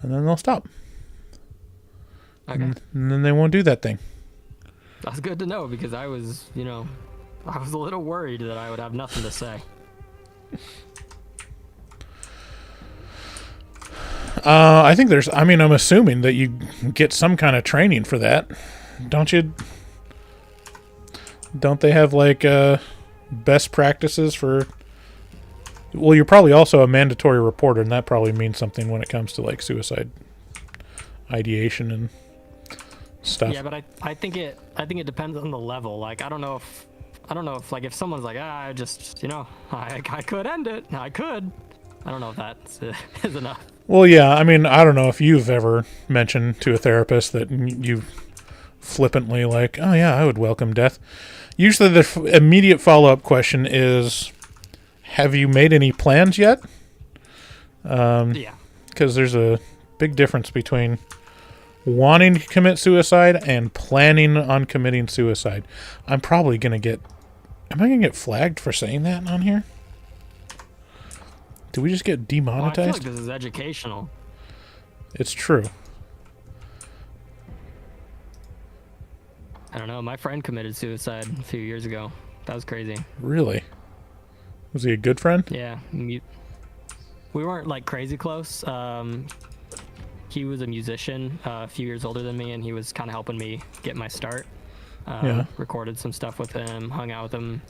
And then they'll stop. Okay. And then they won't do that thing. That's good to know, because I was, I was a little worried that I would have nothing to say. I think I'm assuming that you get some kind of training for that. Don't you? Don't they have, like, best practices for... Well, you're probably also a mandatory reporter, and that probably means something when it comes to, like, suicide ideation and stuff. Yeah, but I think it depends on the level. Like, I don't know if like, if someone's like, I just, I could end it. I could. I don't know if that is enough. Well, yeah, I mean, I don't know if you've ever mentioned to a therapist that you flippantly like, oh yeah, I would welcome death. Usually the immediate follow-up question is, have you made any plans yet? Yeah. Because there's a big difference between wanting to commit suicide and planning on committing suicide. Am I going to get flagged for saying that on here? Do we just get demonetized? Well, I feel like this is educational. It's true. I don't know. My friend committed suicide a few years ago. That was crazy. Really? Was he a good friend? Yeah. We weren't, like, crazy close. He was a musician, a few years older than me, and he was kind of helping me get my start. Recorded some stuff with him, hung out with him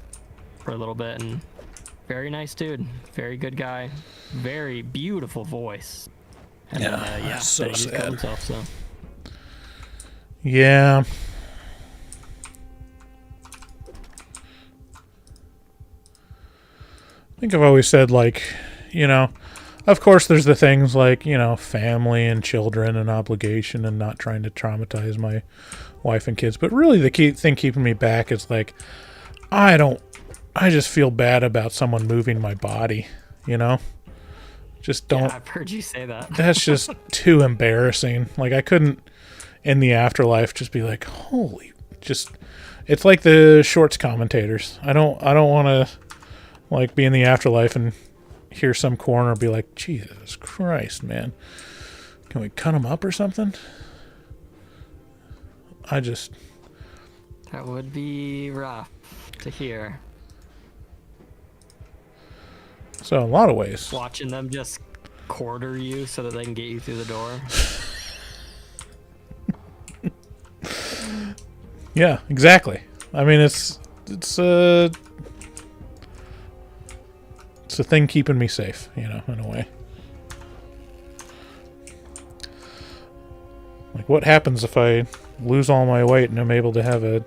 for a little bit, and very nice dude. Very good guy. Very beautiful voice. And that's so he just killed sad. himself, so. Yeah. I think I've always said, like, of course there's the things like, family and children and obligation and not trying to traumatize my wife and kids. But really the key thing keeping me back is, like, I just feel bad about someone moving my body, Just don't. Yeah, I've heard you say that. That's just too embarrassing. Like, I couldn't, in the afterlife, just be like, it's like the shorts commentators. I don't want to, like, be in the afterlife and hear some coroner be like, Jesus Christ, man. Can we cut him up or something? That would be rough to hear. So in a lot of ways. Watching them just quarter you so that they can get you through the door. Yeah, exactly. I mean, it's a thing keeping me safe, in a way. Like, what happens if I lose all my weight and I'm able to have a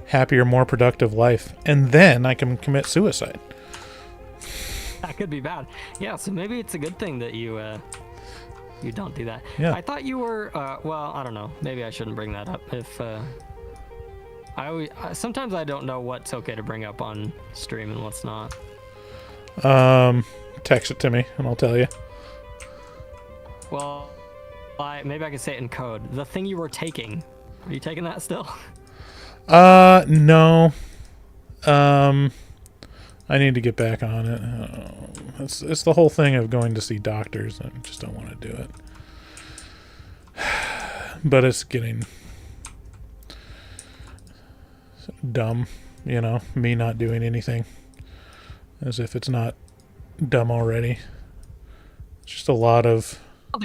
happier, more productive life, and then I can commit suicide? That could be bad. Yeah, so maybe it's a good thing that you don't do that. Yeah. I thought you were. Well, I don't know. Maybe I shouldn't bring that up. If sometimes I don't know what's okay to bring up on stream and what's not. Text it to me and I'll tell you. Well, maybe I can say it in code. The thing you were taking. Are you taking that still? No. I need to get back on it. It's the whole thing of going to see doctors. I just don't want to do it. But it's getting dumb, me not doing anything. As if it's not dumb already. It's just a lot of... I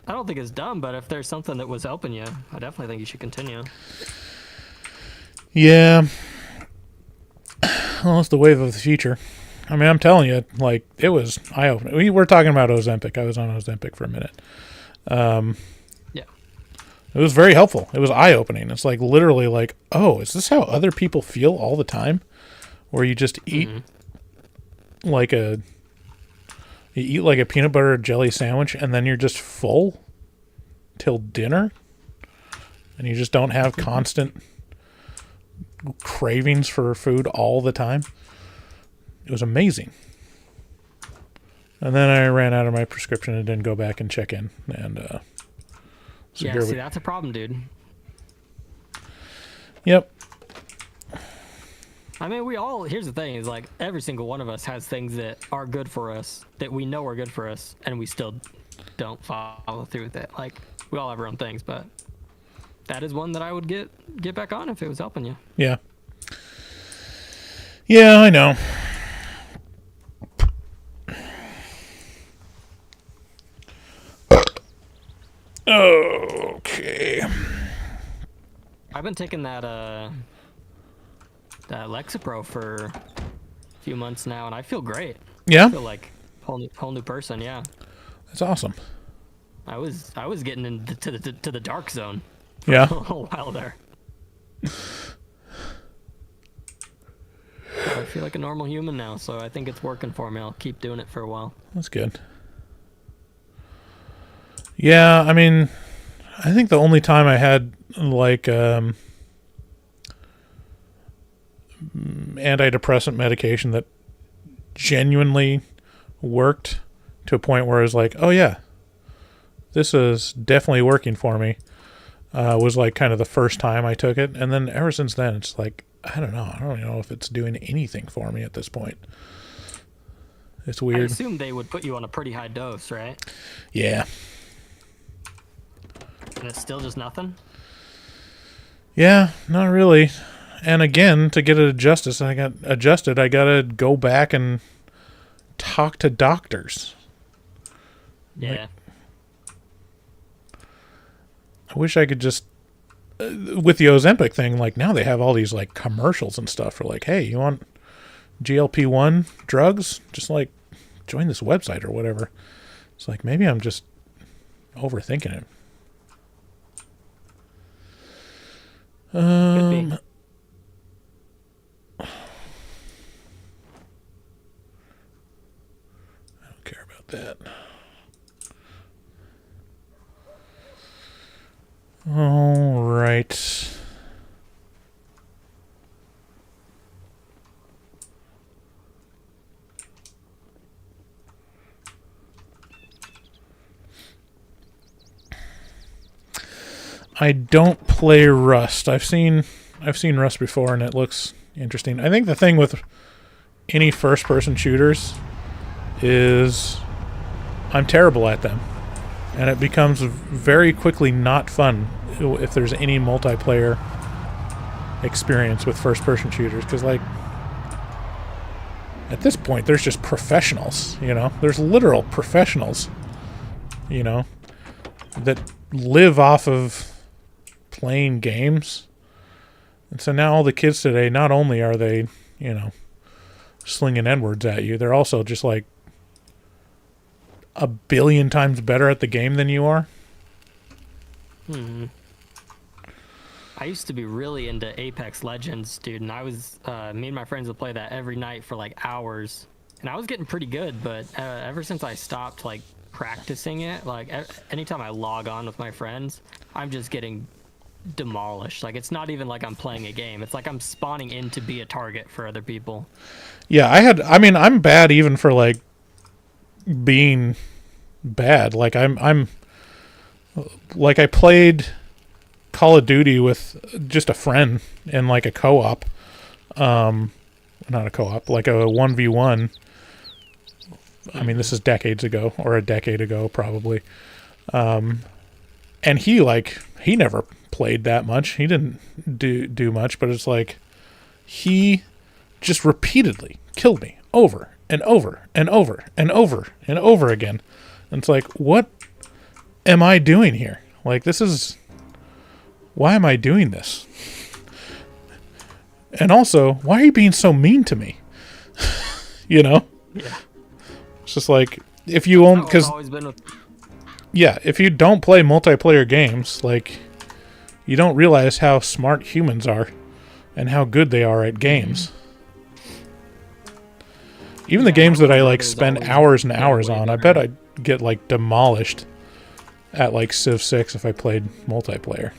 don't think it's dumb, but if there's something that was helping you, I definitely think you should continue. Yeah. Well, it's the wave of the future. I mean, I'm telling you, like, it was eye-opening. We were talking about Ozempic. I was on Ozempic for a minute. Yeah. It was very helpful. It was eye-opening. It's like literally like, oh, is this how other people feel all the time? Where you just eat like a peanut butter jelly sandwich and then you're just full till dinner? And you just don't have constant cravings for food all the time? It was amazing. And then I ran out of my prescription and didn't go back and check in. And so yeah, see, that's a problem, dude. Yep. I mean, here's the thing, is like every single one of us has things that are good for us, that we know are good for us, and we still don't follow through with it. Like, we all have our own things, but that is one that I would get back on if it was helping you. Yeah. Yeah, I know. Okay. I've been taking that Lexapro for a few months now, and I feel great. Yeah? I feel like whole new person. Yeah. That's awesome. I was getting into the dark zone. Yeah. For a while there. I feel like a normal human now, so I think it's working for me. I'll keep doing it for a while. That's good. Yeah, I mean, I think the only time I had like antidepressant medication that genuinely worked to a point where I was like, oh yeah, this is definitely working for me, was like kind of the first time I took it. And then ever since then, it's like, I don't know. I don't even know if it's doing anything for me at this point. It's weird. I assume they would put you on a pretty high dose, right? Yeah. And it's still just nothing? Yeah, not really. And again, to get it adjusted, I gotta go back and talk to doctors. Yeah. I wish I could just, with the Ozempic thing, like now they have all these like commercials and stuff for like, hey, you want GLP-1 drugs? Just like join this website or whatever. It's like, maybe I'm just overthinking it. Could be. I don't care about that. All right. I don't play Rust. I've seen Rust before and it looks interesting. I think the thing with any first person shooters is I'm terrible at them. And it becomes very quickly not fun if there's any multiplayer experience with first-person shooters. Because, like, at this point, there's just professionals, you know? There's literal professionals, you know, that live off of playing games. And so now all the kids today, not only are they, you know, slinging N-words at you, they're also just, like, a billion times better at the game than you are. I used to be really into Apex Legends, dude, and I was, me and my friends would play that every night for like hours, and I was getting pretty good, but ever since I stopped like practicing it, like anytime I log on with my friends, I'm just getting demolished. Like, it's not even like I'm playing a game, it's like I'm spawning in to be a target for other people. Yeah, I'm bad even for like being bad. Like I'm like, I played Call of Duty with just a friend in like a co-op, not a co-op, like a 1v1. I mean, this is decades ago, or a decade ago probably. And he never played that much. He didn't do much, but it's like he just repeatedly killed me over and over and over and over and over again. And it's like, what am I doing here? Like, why am I doing this? And also, why are you being so mean to me? You know? Yeah. It's just like, if you own, because yeah, if you don't play multiplayer games, like, you don't realize how smart humans are and how good they are at games. Even the games that I like spend hours and hours on, I bet I'd get like demolished at like Civ 6 if I played multiplayer.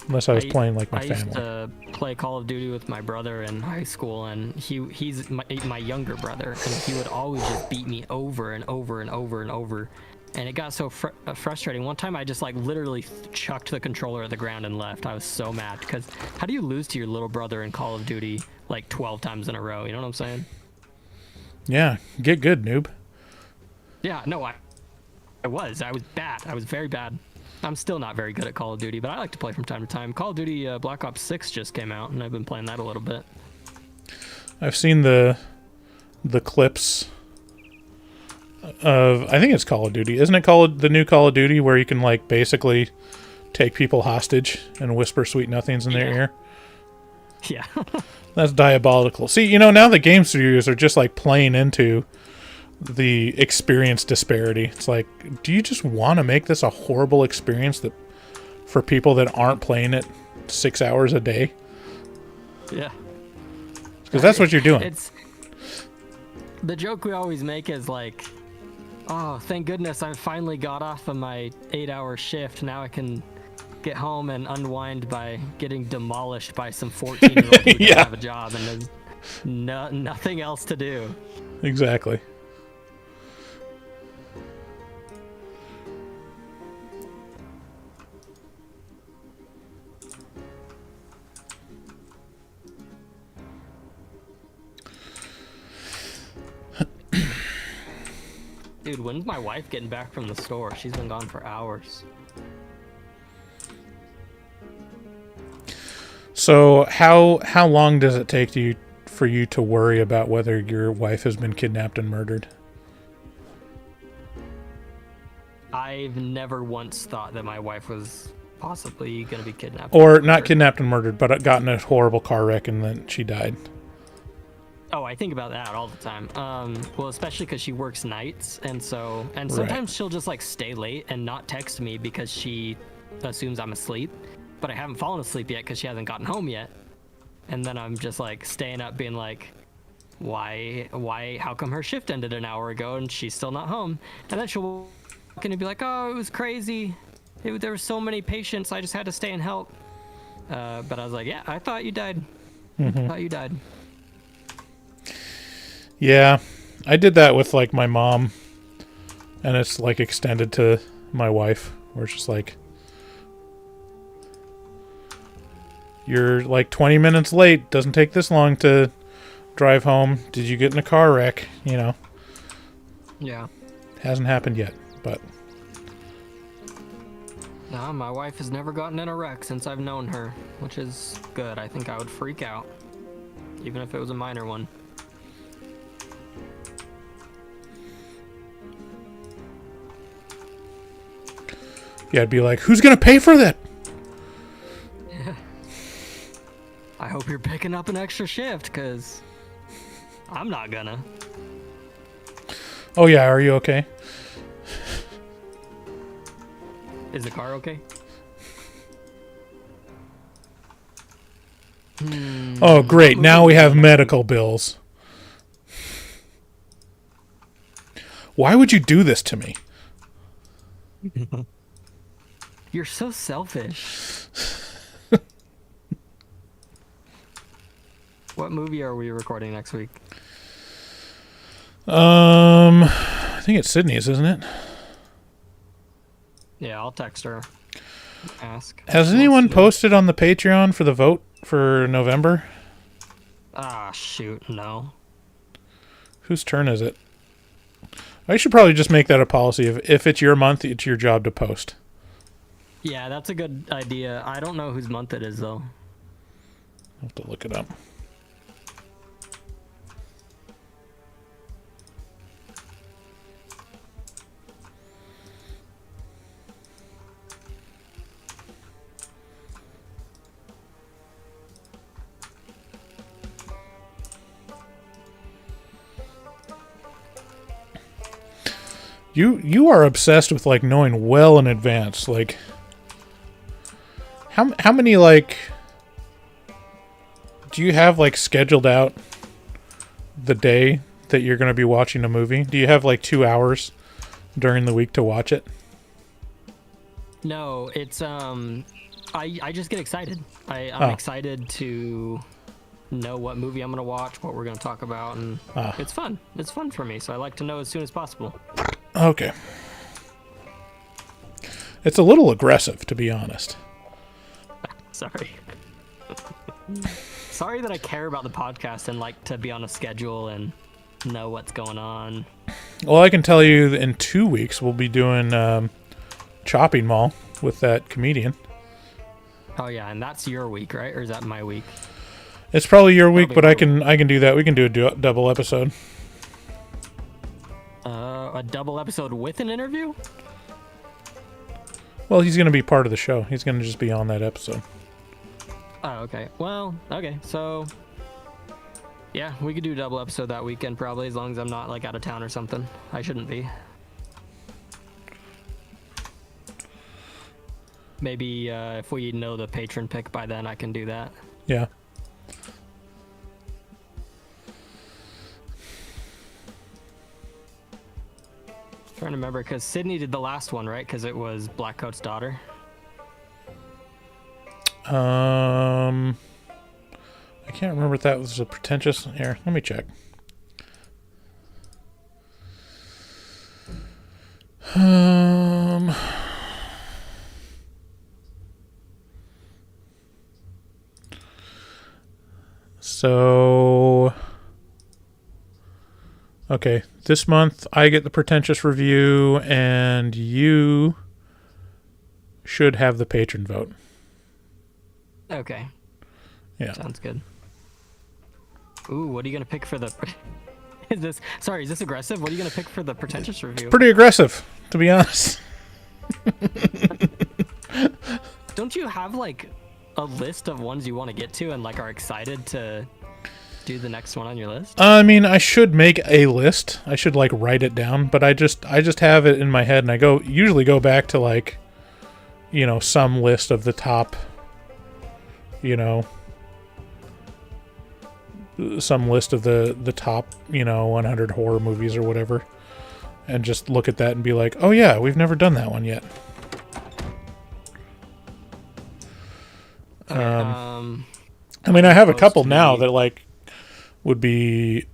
Unless I was playing like my family. I used to play Call of Duty with my brother in high school, and he's my younger brother, and he would always just beat me over and over and over and over. And it got so frustrating. One time I just like literally chucked the controller at the ground and left. I was so mad, because how do you lose to your little brother in Call of Duty like 12 times in a row? You know what I'm saying? Yeah, get good, noob. Yeah, no, I was bad. I was very bad. I'm still not very good at Call of Duty, but I like to play from time to time. Call of Duty Black Ops 6 just came out, and I've been playing that a little bit. I've seen the clips of, I think it's Call of Duty. Isn't it the new Call of Duty, where you can like basically take people hostage and whisper sweet nothings in their ear? Yeah. That's diabolical. See, you know, now the game studios are just like playing into the experience disparity. It's like, do you just want to make this a horrible experience that for people that aren't playing it 6 hours a day? Yeah. Because that's what you're doing. It's the joke we always make is like, oh, thank goodness I finally got off of my 8-hour shift. Now I can get home and unwind by getting demolished by some 14-year-old who doesn't have a job and there's nothing else to do. Exactly. Dude, when's my wife getting back from the store? She's been gone for hours. So how long does it take for you to worry about whether your wife has been kidnapped and murdered? I've never once thought that my wife was possibly going to be kidnapped. Or not kidnapped and murdered, but got in a horrible car wreck and then she died. Oh, I think about that all the time. Well, especially because she works nights, and sometimes she'll just like stay late and not text me because she assumes I'm asleep, but I haven't fallen asleep yet because she hasn't gotten home yet. And then I'm just like staying up being like, why, how come her shift ended an hour ago and she's still not home? And then she'll walk in and be like, oh, it was crazy. There were so many patients, I just had to stay and help. But I was like, yeah, I thought you died. I thought you died. Yeah, I did that with like my mom, and it's like extended to my wife, where it's just like, you're like 20 minutes late, doesn't take this long to drive home. Did you get in a car wreck? You know? Yeah. Hasn't happened yet. But No, my wife has never gotten in a wreck since I've known her, which is good. I think I would freak out, even if it was a minor one. yeah, I'd be like, who's going to pay for that? I hope you're picking up an extra shift, because I'm not gonna. Oh, yeah, are you okay? Is the car okay? Oh, great. Now we have medical bills. Why would you do this to me? You're so selfish. What movie are we recording next week? I think it's Sydney's, isn't it? Yeah, I'll text her. Ask. Has anyone posted on the Patreon for the vote for November? Ah, shoot, no. Whose turn is it? I should probably just make that a policy. If it's your month, it's your job to post. Yeah, that's a good idea. I don't know whose month it is, though. I'll have to look it up. You are obsessed with like knowing well in advance. Like how many like do you have like scheduled out the day that you're going to be watching a movie? Do you have like 2 hours during the week to watch it? No, it's I just get excited. I'm excited to know what movie I'm gonna watch, what we're gonna talk about, and it's fun. It's fun for me, so I like to know as soon as possible. Okay. It's a little aggressive, to be honest. Sorry. Sorry that I care about the podcast and like to be on a schedule and know what's going on. Well, I can tell you in 2 weeks we'll be doing Chopping Mall with that comedian. Oh yeah, and that's your week, right? Or is that my week? It's probably your week, but I can do that. We can do a double episode. A double episode with an interview? Well, he's going to be part of the show. He's going to just be on that episode. Oh, okay. Well, okay. So, yeah, we could do a double episode that weekend probably, as long as I'm not like out of town or something. I shouldn't be. Maybe if we know the patron pick by then, I can do that. Yeah. Trying to remember, because Sydney did the last one, right? Because it was Blackcoat's daughter. I can't remember if that was a pretentious. Here, let me check. So, okay, this month I get the pretentious review, and you should have the patron vote. Okay. Yeah. Sounds good. Ooh, what are you gonna pick for the? Is this aggressive? What are you gonna pick for the pretentious review? Pretty aggressive, to be honest. Don't you have like a list of ones you want to get to and like are excited to do the next one on your list? I mean, I should make a list. I should like write it down, but I just have it in my head, and I usually go back to like, some list of the top, some list of the top, 100 horror movies or whatever, and just look at that and be like, oh yeah, we've never done that one yet. Okay, I mean, I have a couple now that like would be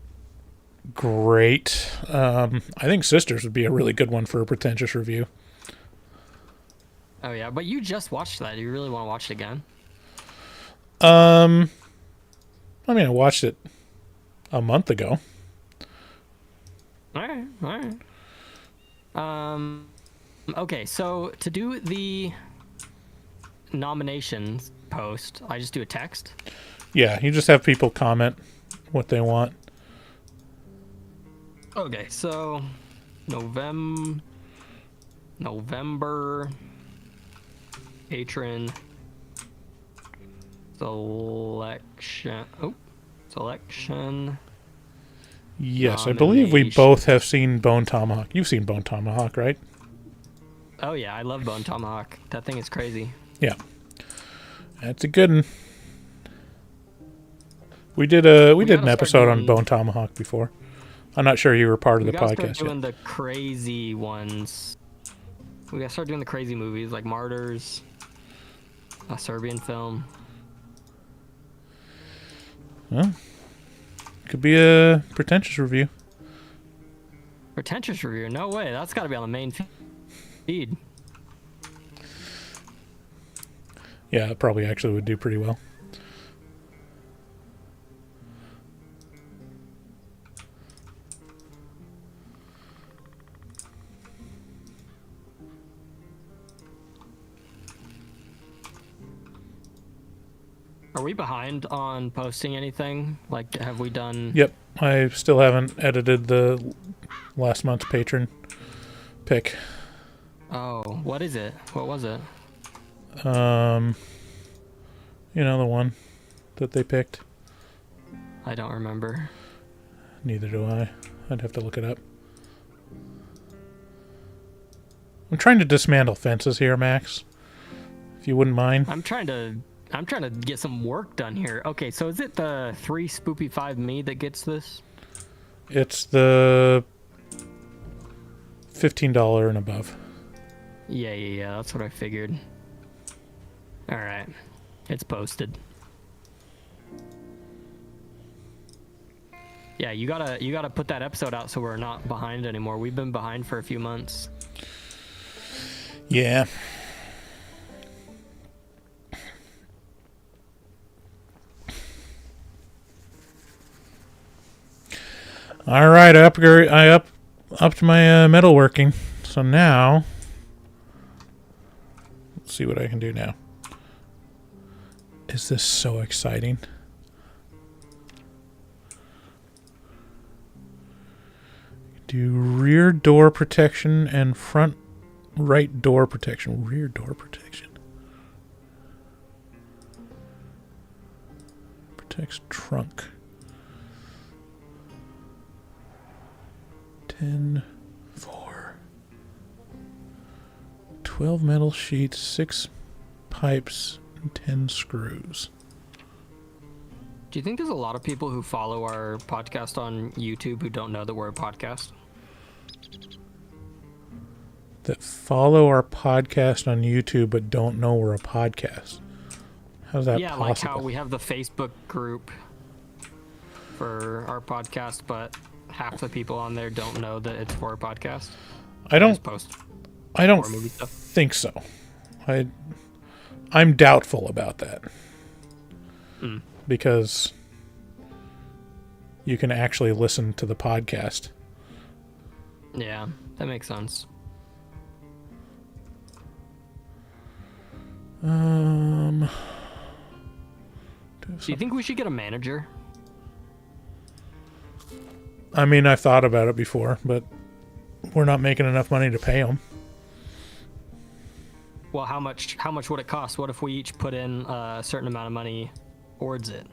great. I think Sisters would be a really good one for a pretentious review. Oh yeah, but you just watched that. Do you really want to watch it again? I mean, I watched it a month ago. All right. Okay, so to do the nominations post, I just do a text. Yeah, you just have people comment what they want. Okay, so November patron selection. Yes, I believe we both have seen Bone Tomahawk. You've seen Bone Tomahawk, right? Oh yeah, I love Bone Tomahawk. That thing is crazy. Yeah. That's a good one. We did an episode on Bone Tomahawk before. I'm not sure you were part of the podcast. We gotta start doing the crazy ones. We gotta start doing the crazy movies like Martyrs, a Serbian film. Well, could be a pretentious review. Pretentious review? No way. That's got to be on the main feed. Yeah, it probably actually would do pretty well. Are we behind on posting anything? Like, have we done... Yep. I still haven't edited the last month's patron pick. Oh, what is it? What was it? You know, the one that they picked. I don't remember. Neither do I. I'd have to look it up. I'm trying to dismantle fences here, Max. If you wouldn't mind. I'm trying to get some work done here. Okay, so is it the 3 Spoopy 5 me that gets this? It's the $15 and above. Yeah. That's what I figured. All right, it's posted. Yeah, you gotta put that episode out so we're not behind anymore. We've been behind for a few months. Yeah. All right, I upped my metalworking. So now, let's see what I can do now. Is this so exciting? Do rear door protection and front right door protection. Rear door protection. Protects trunk. 10, 4, 12 metal sheets, 6 pipes, and 10 screws. Do you think there's a lot of people who follow our podcast on YouTube who don't know that we're a podcast? That follow our podcast on YouTube but don't know we're a podcast? How's that possible? Yeah, like how we have the Facebook group for our podcast, but half the people on there don't know that it's for a podcast. I don't think so. I'm doubtful about that. Because you can actually listen to the podcast. Yeah, that makes sense. Do you think we should get a manager? I mean, I've thought about it before, but we're not making enough money to pay them. Well, how much would it cost? What if we each put in a certain amount of money towards it?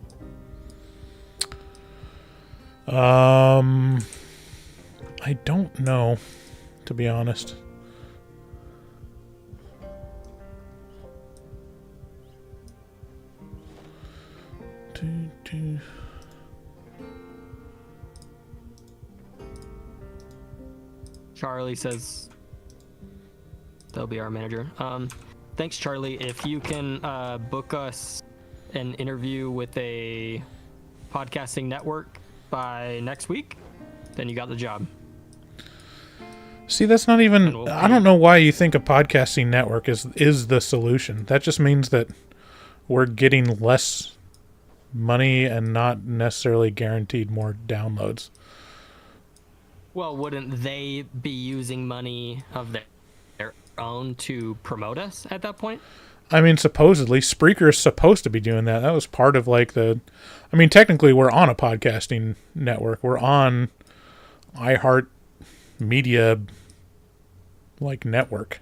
I don't know, to be honest. Charlie says they'll be our manager. Thanks, Charlie. If you can book us an interview with a podcasting network by next week, then you got the job. See, that's not even... I don't know why you think a podcasting network is the solution. That just means that we're getting less money and not necessarily guaranteed more downloads. Well, wouldn't they be using money of their own to promote us at that point? I mean, supposedly, Spreaker is supposed to be doing that. That was part of like the. I mean, technically, we're on a podcasting network. We're on iHeart Media, like network,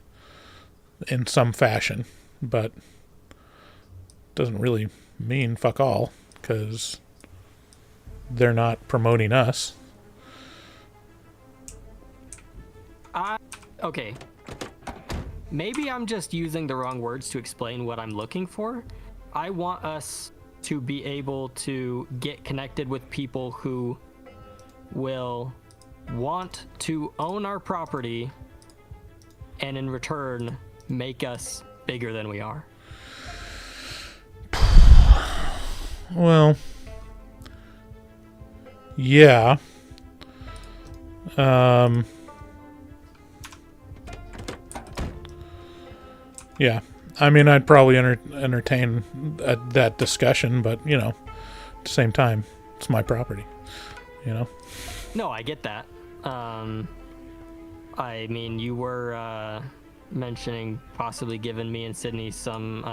in some fashion, but doesn't really mean fuck all because they're not promoting us. Okay. Maybe I'm just using the wrong words to explain what I'm looking for. I want us to be able to get connected with people who will want to own our property and in return make us bigger than we are. Well, yeah. Yeah. I mean, I'd probably entertain that discussion, but, you know, at the same time, it's my property, you know? No, I get that. I mean, you were mentioning possibly giving me and Sydney some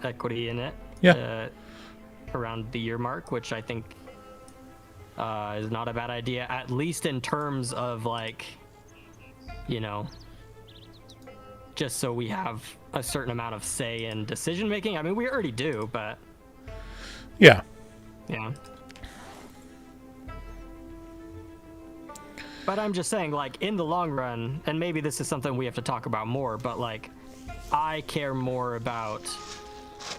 equity in it. Yeah. Around the year mark, which I think is not a bad idea, at least in terms of, like, you know, just so we have a certain amount of say in decision making. I mean, we already do, but yeah. But I'm just saying, like, in the long run, and maybe this is something we have to talk about more, but, like, I care more about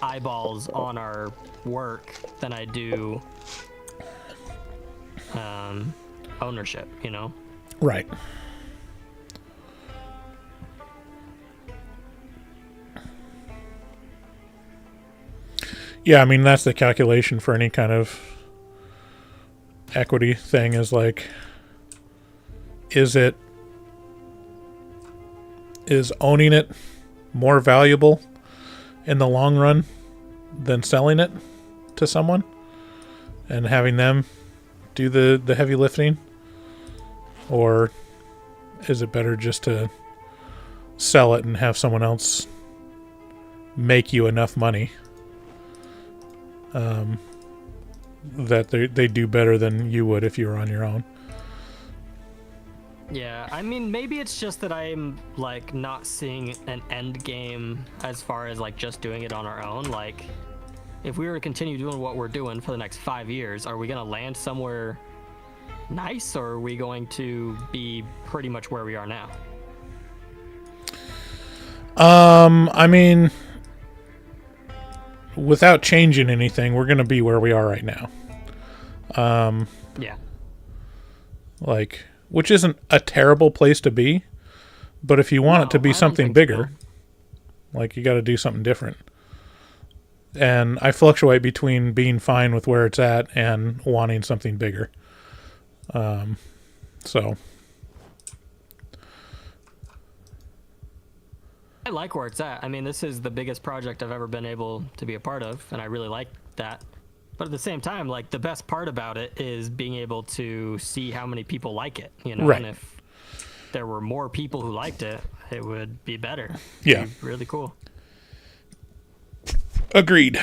eyeballs on our work than I do ownership, you know? Right. Yeah, I mean, that's the calculation for any kind of equity thing is like, is owning it more valuable in the long run than selling it to someone and having them do the heavy lifting? Or is it better just to sell it and have someone else make you enough money that they do better than you would if you were on your own? Yeah, I mean, maybe it's just that I'm, like, not seeing an end game as far as, like, just doing it on our own. Like, if we were to continue doing what we're doing for the next 5 years, are we going to land somewhere nice, or are we going to be pretty much where we are now? I mean, without changing anything, we're going to be where we are right now. Yeah. Like, which isn't a terrible place to be, but if you want it to be something bigger, like, you got to do something different. And I fluctuate between being fine with where it's at and wanting something bigger. So I like where it's at. I mean, this is the biggest project I've ever been able to be a part of, and I really like that. But at the same time, like, the best part about it is being able to see how many people like it, you know? Right. And if there were more people who liked it, it would be better. Yeah. It'd be really cool. Agreed.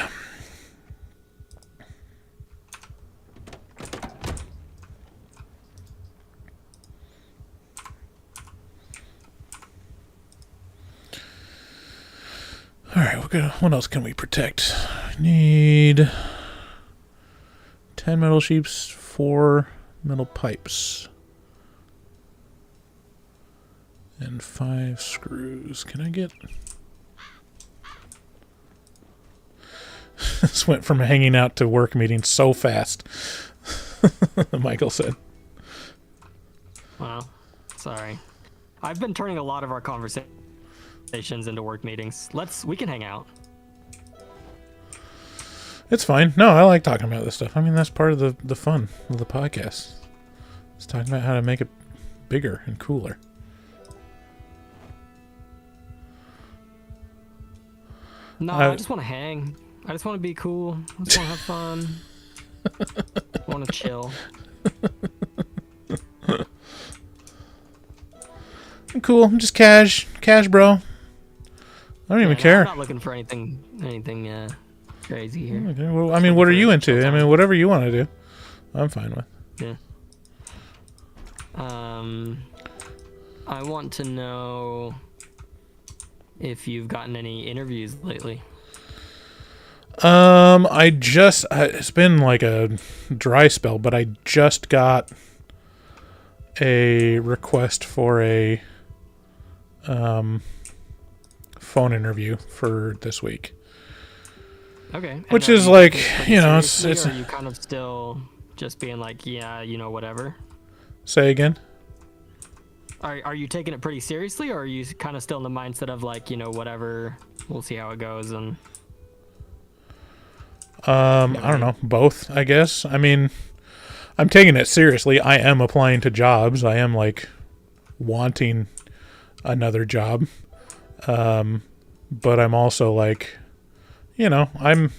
All right, what else can we protect? Need 10 metal sheeps, 4 metal pipes, and 5 screws. Can I get... This went from hanging out to work meeting so fast, Michael said. Well, sorry. I've been turning a lot of our conversations into work meetings. We can hang out. It's fine. No, I like talking about this stuff. I mean, that's part of the fun of the podcast. It's talking about how to make it bigger and cooler. No, I just want to hang. I just want to be cool. I just want to have fun. I want to chill. I'm cool. I'm just cash, bro. I don't even care. I'm not looking for anything crazy here. Okay, well, I mean, what are you into? I mean, whatever you want to do, I'm fine with. Yeah. I want to know if you've gotten any interviews lately. It's been like a dry spell, but I just got a request for a phone interview for this week. Okay. And which are is you like, taking it pretty you know, seriously, it's or are you kind of still just being like, yeah, whatever? Say again? Are you taking it pretty seriously, or are you kind of still in the mindset of like, whatever, we'll see how it goes? And I don't know, both, I guess. I mean, I'm taking it seriously. I am applying to jobs. I am like wanting another job. But I'm also like, I'm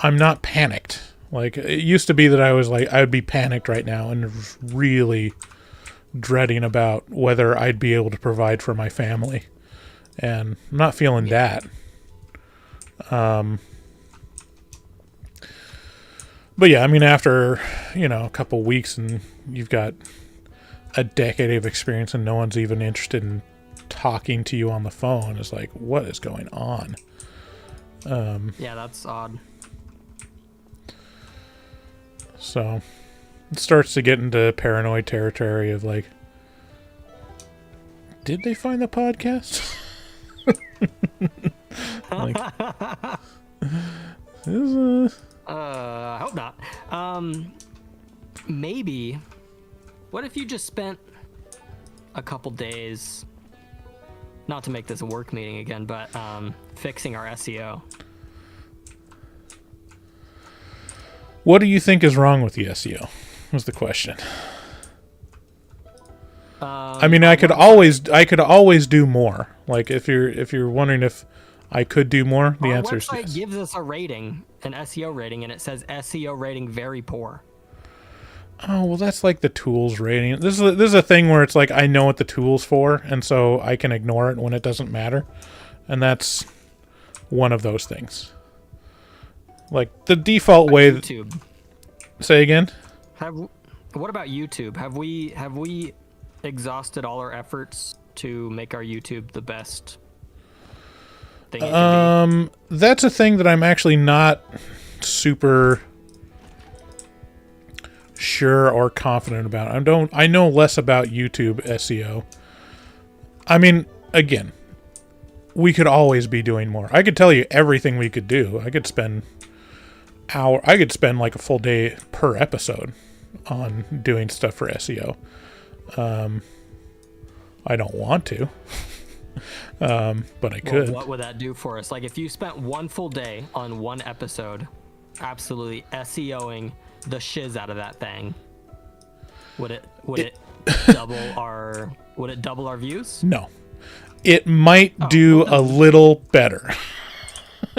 not panicked. Like, it used to be that I was like, I would be panicked right now and really dreading about whether I'd be able to provide for my family. And I'm not feeling that. But yeah, I mean, after, a couple weeks and you've got a decade of experience and no one's even interested in talking to you on the phone, it's like, what is going on? yeah, that's odd. So it starts to get into paranoid territory of like, did they find the podcast? Like, I hope not. Maybe. What if you just spent a couple days, not to make this a work meeting again, but fixing our SEO? what do you think is wrong with the SEO? Was the question. I mean, I could always do more. Like, if you're wondering if I could do more, the answer is yes. Our website yes. gives us a rating, an SEO rating, and it says SEO rating very poor. Oh, well, that's like the tools rating. This is a thing where it's like, I know what the tool's for, and so I can ignore it when it doesn't matter. And that's one of those things. Like, the default way... YouTube. Say again? What about YouTube? Have we exhausted all our efforts to make our YouTube the best thing it can be? That's a thing that I'm actually not super sure or confident about. I know less about YouTube SEO. I mean, again, we could always be doing more. I could tell you everything we could do. I could spend like a full day per episode on doing stuff for SEO. I don't want to. But I could. Well, what would that do for us? Like, if you spent one full day on one episode, absolutely SEOing the shiz out of that thing, would it double our views? No. It might do a little better.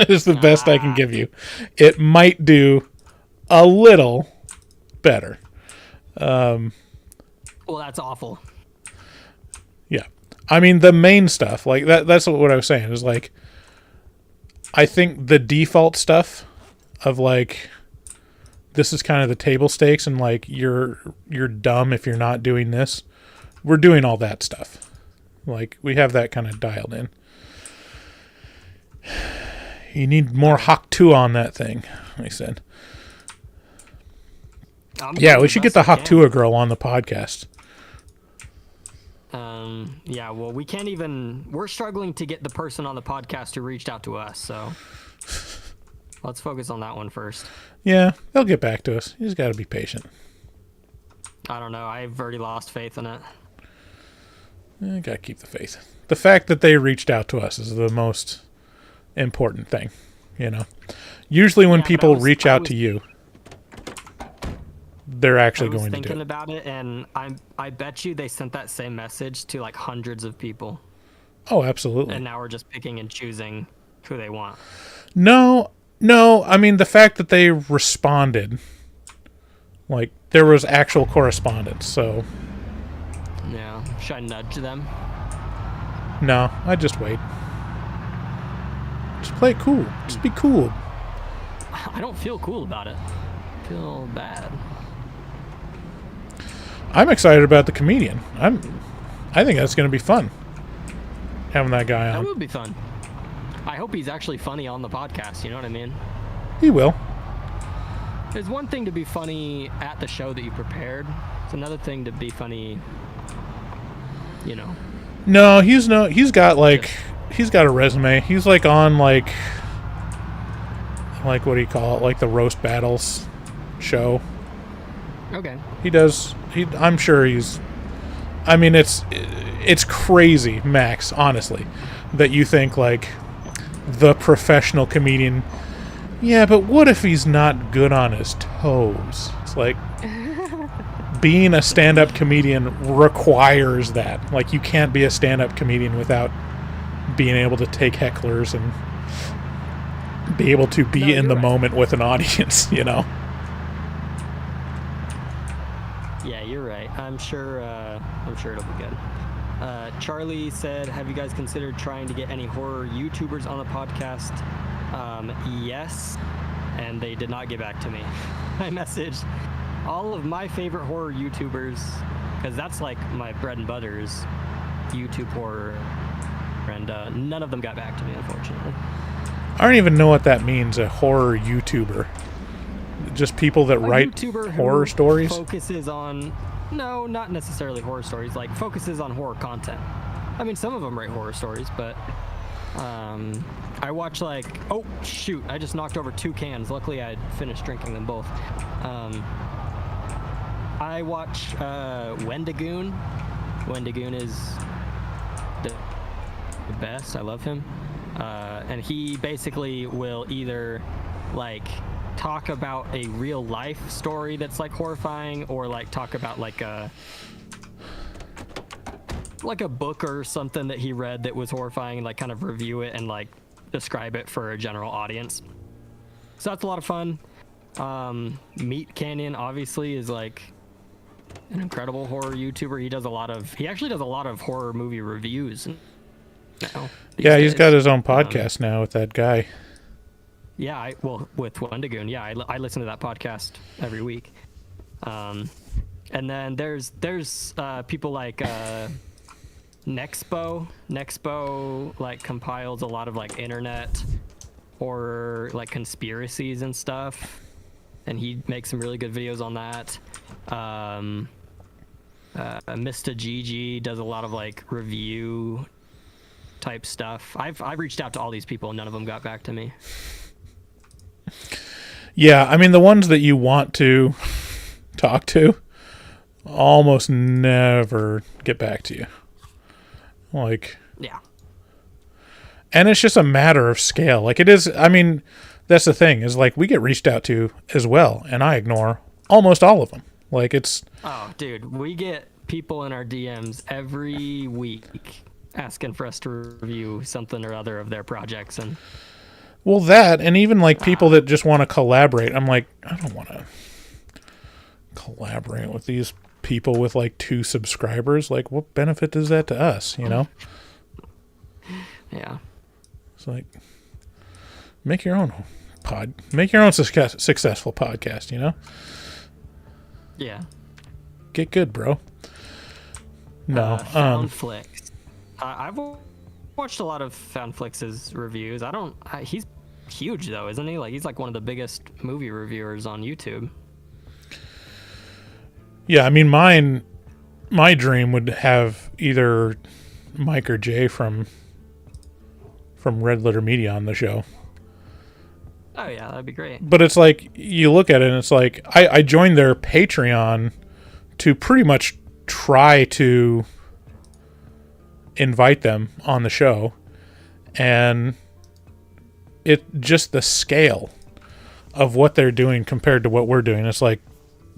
Is the best I can give you. It might do a little better. Well, that's awful. Yeah. I mean, the main stuff, like that's what I was saying, is like, I think the default stuff of like, this is kind of the table stakes and like, you're dumb if you're not doing this. We're doing all that stuff. Like, we have that kind of dialed in. You need more Hawk 2 on that thing, I said. Yeah, we should get the Hawk 2 girl on the podcast. Yeah, well, we can't even... We're struggling to get the person on the podcast who reached out to us, so... Let's focus on that one first. Yeah, they'll get back to us. You just got to be patient. I don't know. I've already lost faith in it. Got to keep the faith. The fact that they reached out to us is the most important thing, Usually when people reach out to you, they're actually going to do it. I was thinking about it, and I bet you they sent that same message to like hundreds of people. Oh, absolutely. And now we're just picking and choosing who they want. No. I mean, the fact that they responded, like, there was actual correspondence. So Yeah. Should I nudge them? No, I'd just wait. Just play it cool. Just be cool. I don't feel cool about it. I feel bad. I'm excited about the comedian. I think that's going to be fun. Having that guy That on. would be fun. I hope he's actually funny on the podcast, you know what I mean? He will. There's one thing to be funny at the show that you prepared. It's another thing to be funny, you know. No, he's got a resume. He's like on like what do you call it? Like the roast battles show. Okay. I'm sure he's I mean it's crazy, Max, honestly, that you think like the professional comedian. Yeah, but what if he's not good on his toes? It's like being a stand-up comedian requires that. Like, you can't be a stand-up comedian without being able to take hecklers and be able to be in the moment with an audience, you know? Yeah, you're right. I'm sure it'll be good. Charlie said, have you guys considered trying to get any horror YouTubers on the podcast? Yes, and they did not get back to me. I messaged all of my favorite horror YouTubers, because that's like my bread and butter is YouTube horror, and none of them got back to me, unfortunately. I don't even know what that means, a horror YouTuber. Just people that write YouTuber horror stories? Focuses on, no, not necessarily horror stories, like focuses on horror content. I mean, some of them write horror stories, but I watch like, oh shoot, I just knocked over 2 cans. Luckily I finished drinking them both. I watch Wendigoon. Wendigoon is the best. I love him. And he basically will either like talk about a real life story that's like horrifying, or like talk about like a book or something that he read that was horrifying, and like kind of review it and like describe it for a general audience. So that's a lot of fun. Meat Canyon obviously is like an incredible horror YouTuber. He actually does a lot of horror movie reviews now. Yeah, he's got his own podcast now with that guy. Yeah, with Wendigoon. Yeah, I listen to that podcast every week. And then there's people like Nexpo. Nexpo like compiles a lot of like internet horror, like conspiracies and stuff, and he makes some really good videos on that. Mr. Gigi does a lot of like review type stuff. I've reached out to all these people and none of them got back to me. Yeah, I mean, the ones that you want to talk to almost never get back to you. Like, yeah. And it's just a matter of scale. Like, it is, I mean, that's the thing, is like, we get reached out to as well, and I ignore almost all of them. Like, it's... Oh, dude, we get people in our DMs every week asking for us to review something or other of their projects, and... Well, that, and even like people that just want to collaborate. I'm like, I don't want to collaborate with these people with like 2 subscribers. Like, what benefit does that to us, you know? Yeah. It's like, make your own successful podcast, you know? Yeah. Get good, bro. No. Found Flicks. I've watched a lot of Found Flix' reviews. He's huge though, isn't he? Like, he's like one of the biggest movie reviewers on YouTube. Yeah, I mean, my dream would have either Mike or Jay from Red Letter Media on the show. Oh yeah, that'd be great. But it's like, you look at it and it's like, I joined their Patreon to pretty much try to invite them on the show, and it just the scale of what they're doing compared to what we're doing, it's like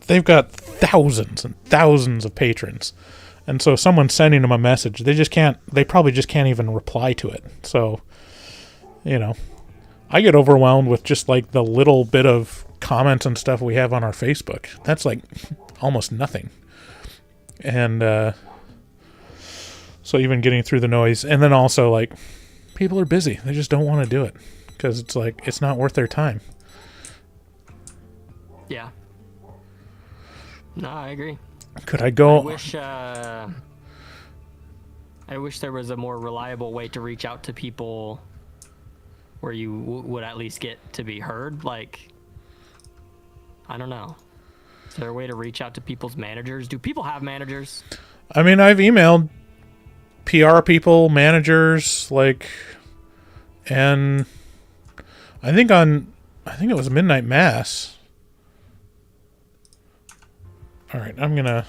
they've got thousands and thousands of patrons, and so someone sending them a message, they probably just can't even reply to it. So, you know, I get overwhelmed with just like the little bit of comments and stuff we have on our Facebook. That's like almost nothing. And So even getting through the noise, and then also like people are busy. They just don't want to do it because it's like it's not worth their time. Yeah. No, I agree. Could I go? I wish there was a more reliable way to reach out to people where you would at least get to be heard. Like, I don't know. Is there a way to reach out to people's managers? Do people have managers? I mean, I've emailed PR people, managers, like, and I think it was Midnight Mass. All right, I'm gonna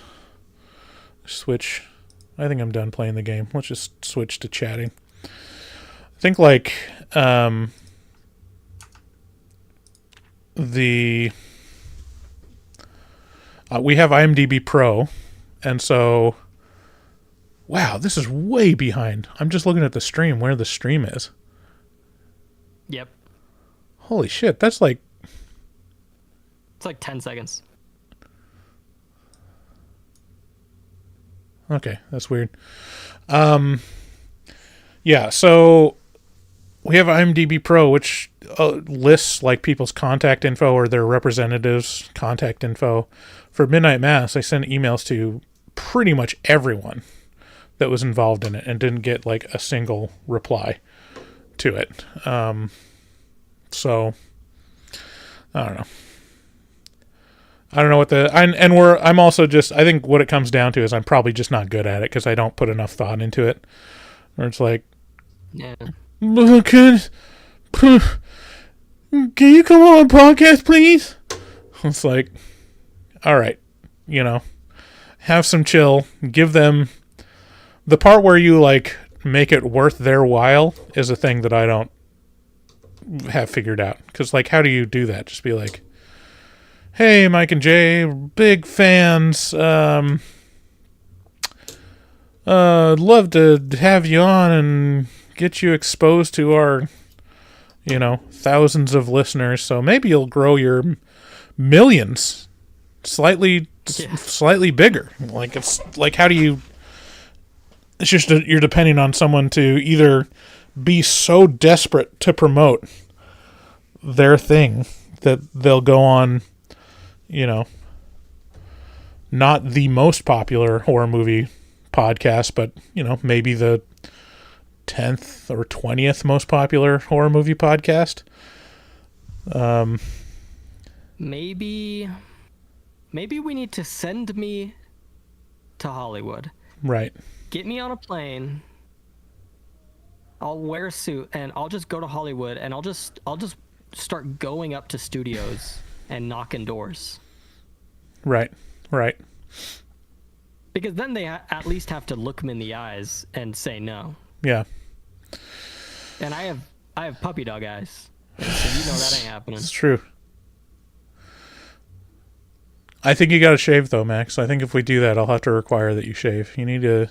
switch. I think I'm done playing the game. Let's just switch to chatting. I think like we have IMDb Pro, and so wow, this is way behind. I'm just looking at the stream where the stream is. Yep. Holy shit, that's like It's like 10 seconds. Okay, that's weird. Yeah, so we have IMDb Pro, which lists like people's contact info or their representatives' contact info. For Midnight Mass, I sent emails to pretty much everyone that was involved in it and didn't get like a single reply to it. So I don't know. I don't know what I'm also just, I think what it comes down to is I'm probably just not good at it because I don't put enough thought into it. Or it's like, Yeah. Can you come on a podcast, please? It's like, all right, have some chill. Give them the part where you like make it worth their while is a thing that I don't have figured out. Because like, how do you do that? Just be like, hey, Mike and Jay, big fans. Love to have you on and get you exposed to our, thousands of listeners. So maybe you'll grow your millions slightly bigger. Like it's like, how do you? It's just you're depending on someone to either be so desperate to promote their thing that they'll go on. Not the most popular horror movie podcast, but, maybe the 10th or 20th most popular horror movie podcast. Maybe we need to send me to Hollywood. Right. Get me on a plane. I'll wear a suit and I'll just go to Hollywood and I'll just start going up to studios and knocking doors. Right. Because then they at least have to look them in the eyes and say no. Yeah. And I have puppy dog eyes, so that ain't happening. It's true. I think you got to shave though, Max. I think if we do that, I'll have to require that you shave. You need to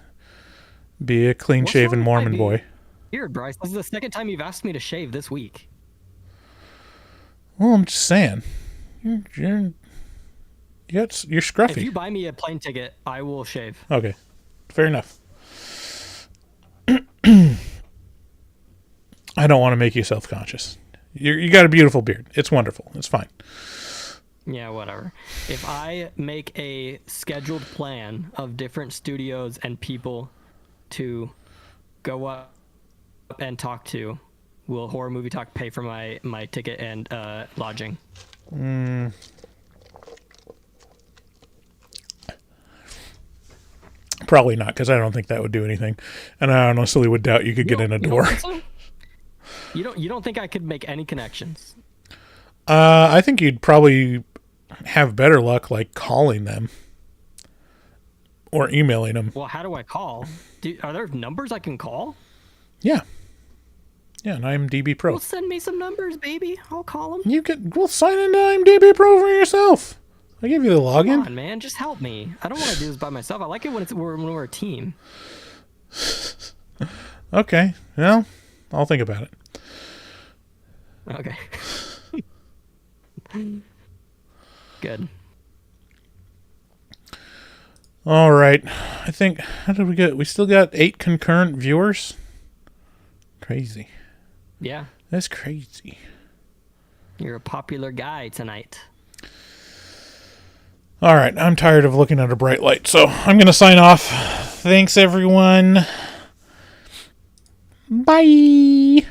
be a clean-shaven Mormon boy. Weird, Bryce. This is the second time you've asked me to shave this week. Well, I'm just saying. You're scruffy. If you buy me a plane ticket, I will shave. Okay. Fair enough. I don't want to make you self-conscious. You got a beautiful beard. It's wonderful. It's fine. Yeah, whatever. If I make a scheduled plan of different studios and people to go up and talk to, will Horror Movie Talk pay for my ticket and lodging? Probably not, because I don't think that would do anything, and I honestly would doubt you could get in a door. You don't think I could make any connections? I think you'd probably have better luck like calling them or emailing them. Well, how do I call? Are there numbers I can call? Yeah, and IMDb Pro. Well, send me some numbers, baby. I'll call them. We'll sign into IMDb Pro for yourself. I give you the login. Come on, man, just help me. I don't want to do this by myself. I like it when we're a team. Okay, well, I'll think about it. Okay. Good. All right. I think, how did we get? We still got 8 concurrent viewers? Crazy. Yeah. That's crazy. You're a popular guy tonight. All right. I'm tired of looking at a bright light, so I'm going to sign off. Thanks, everyone. Bye.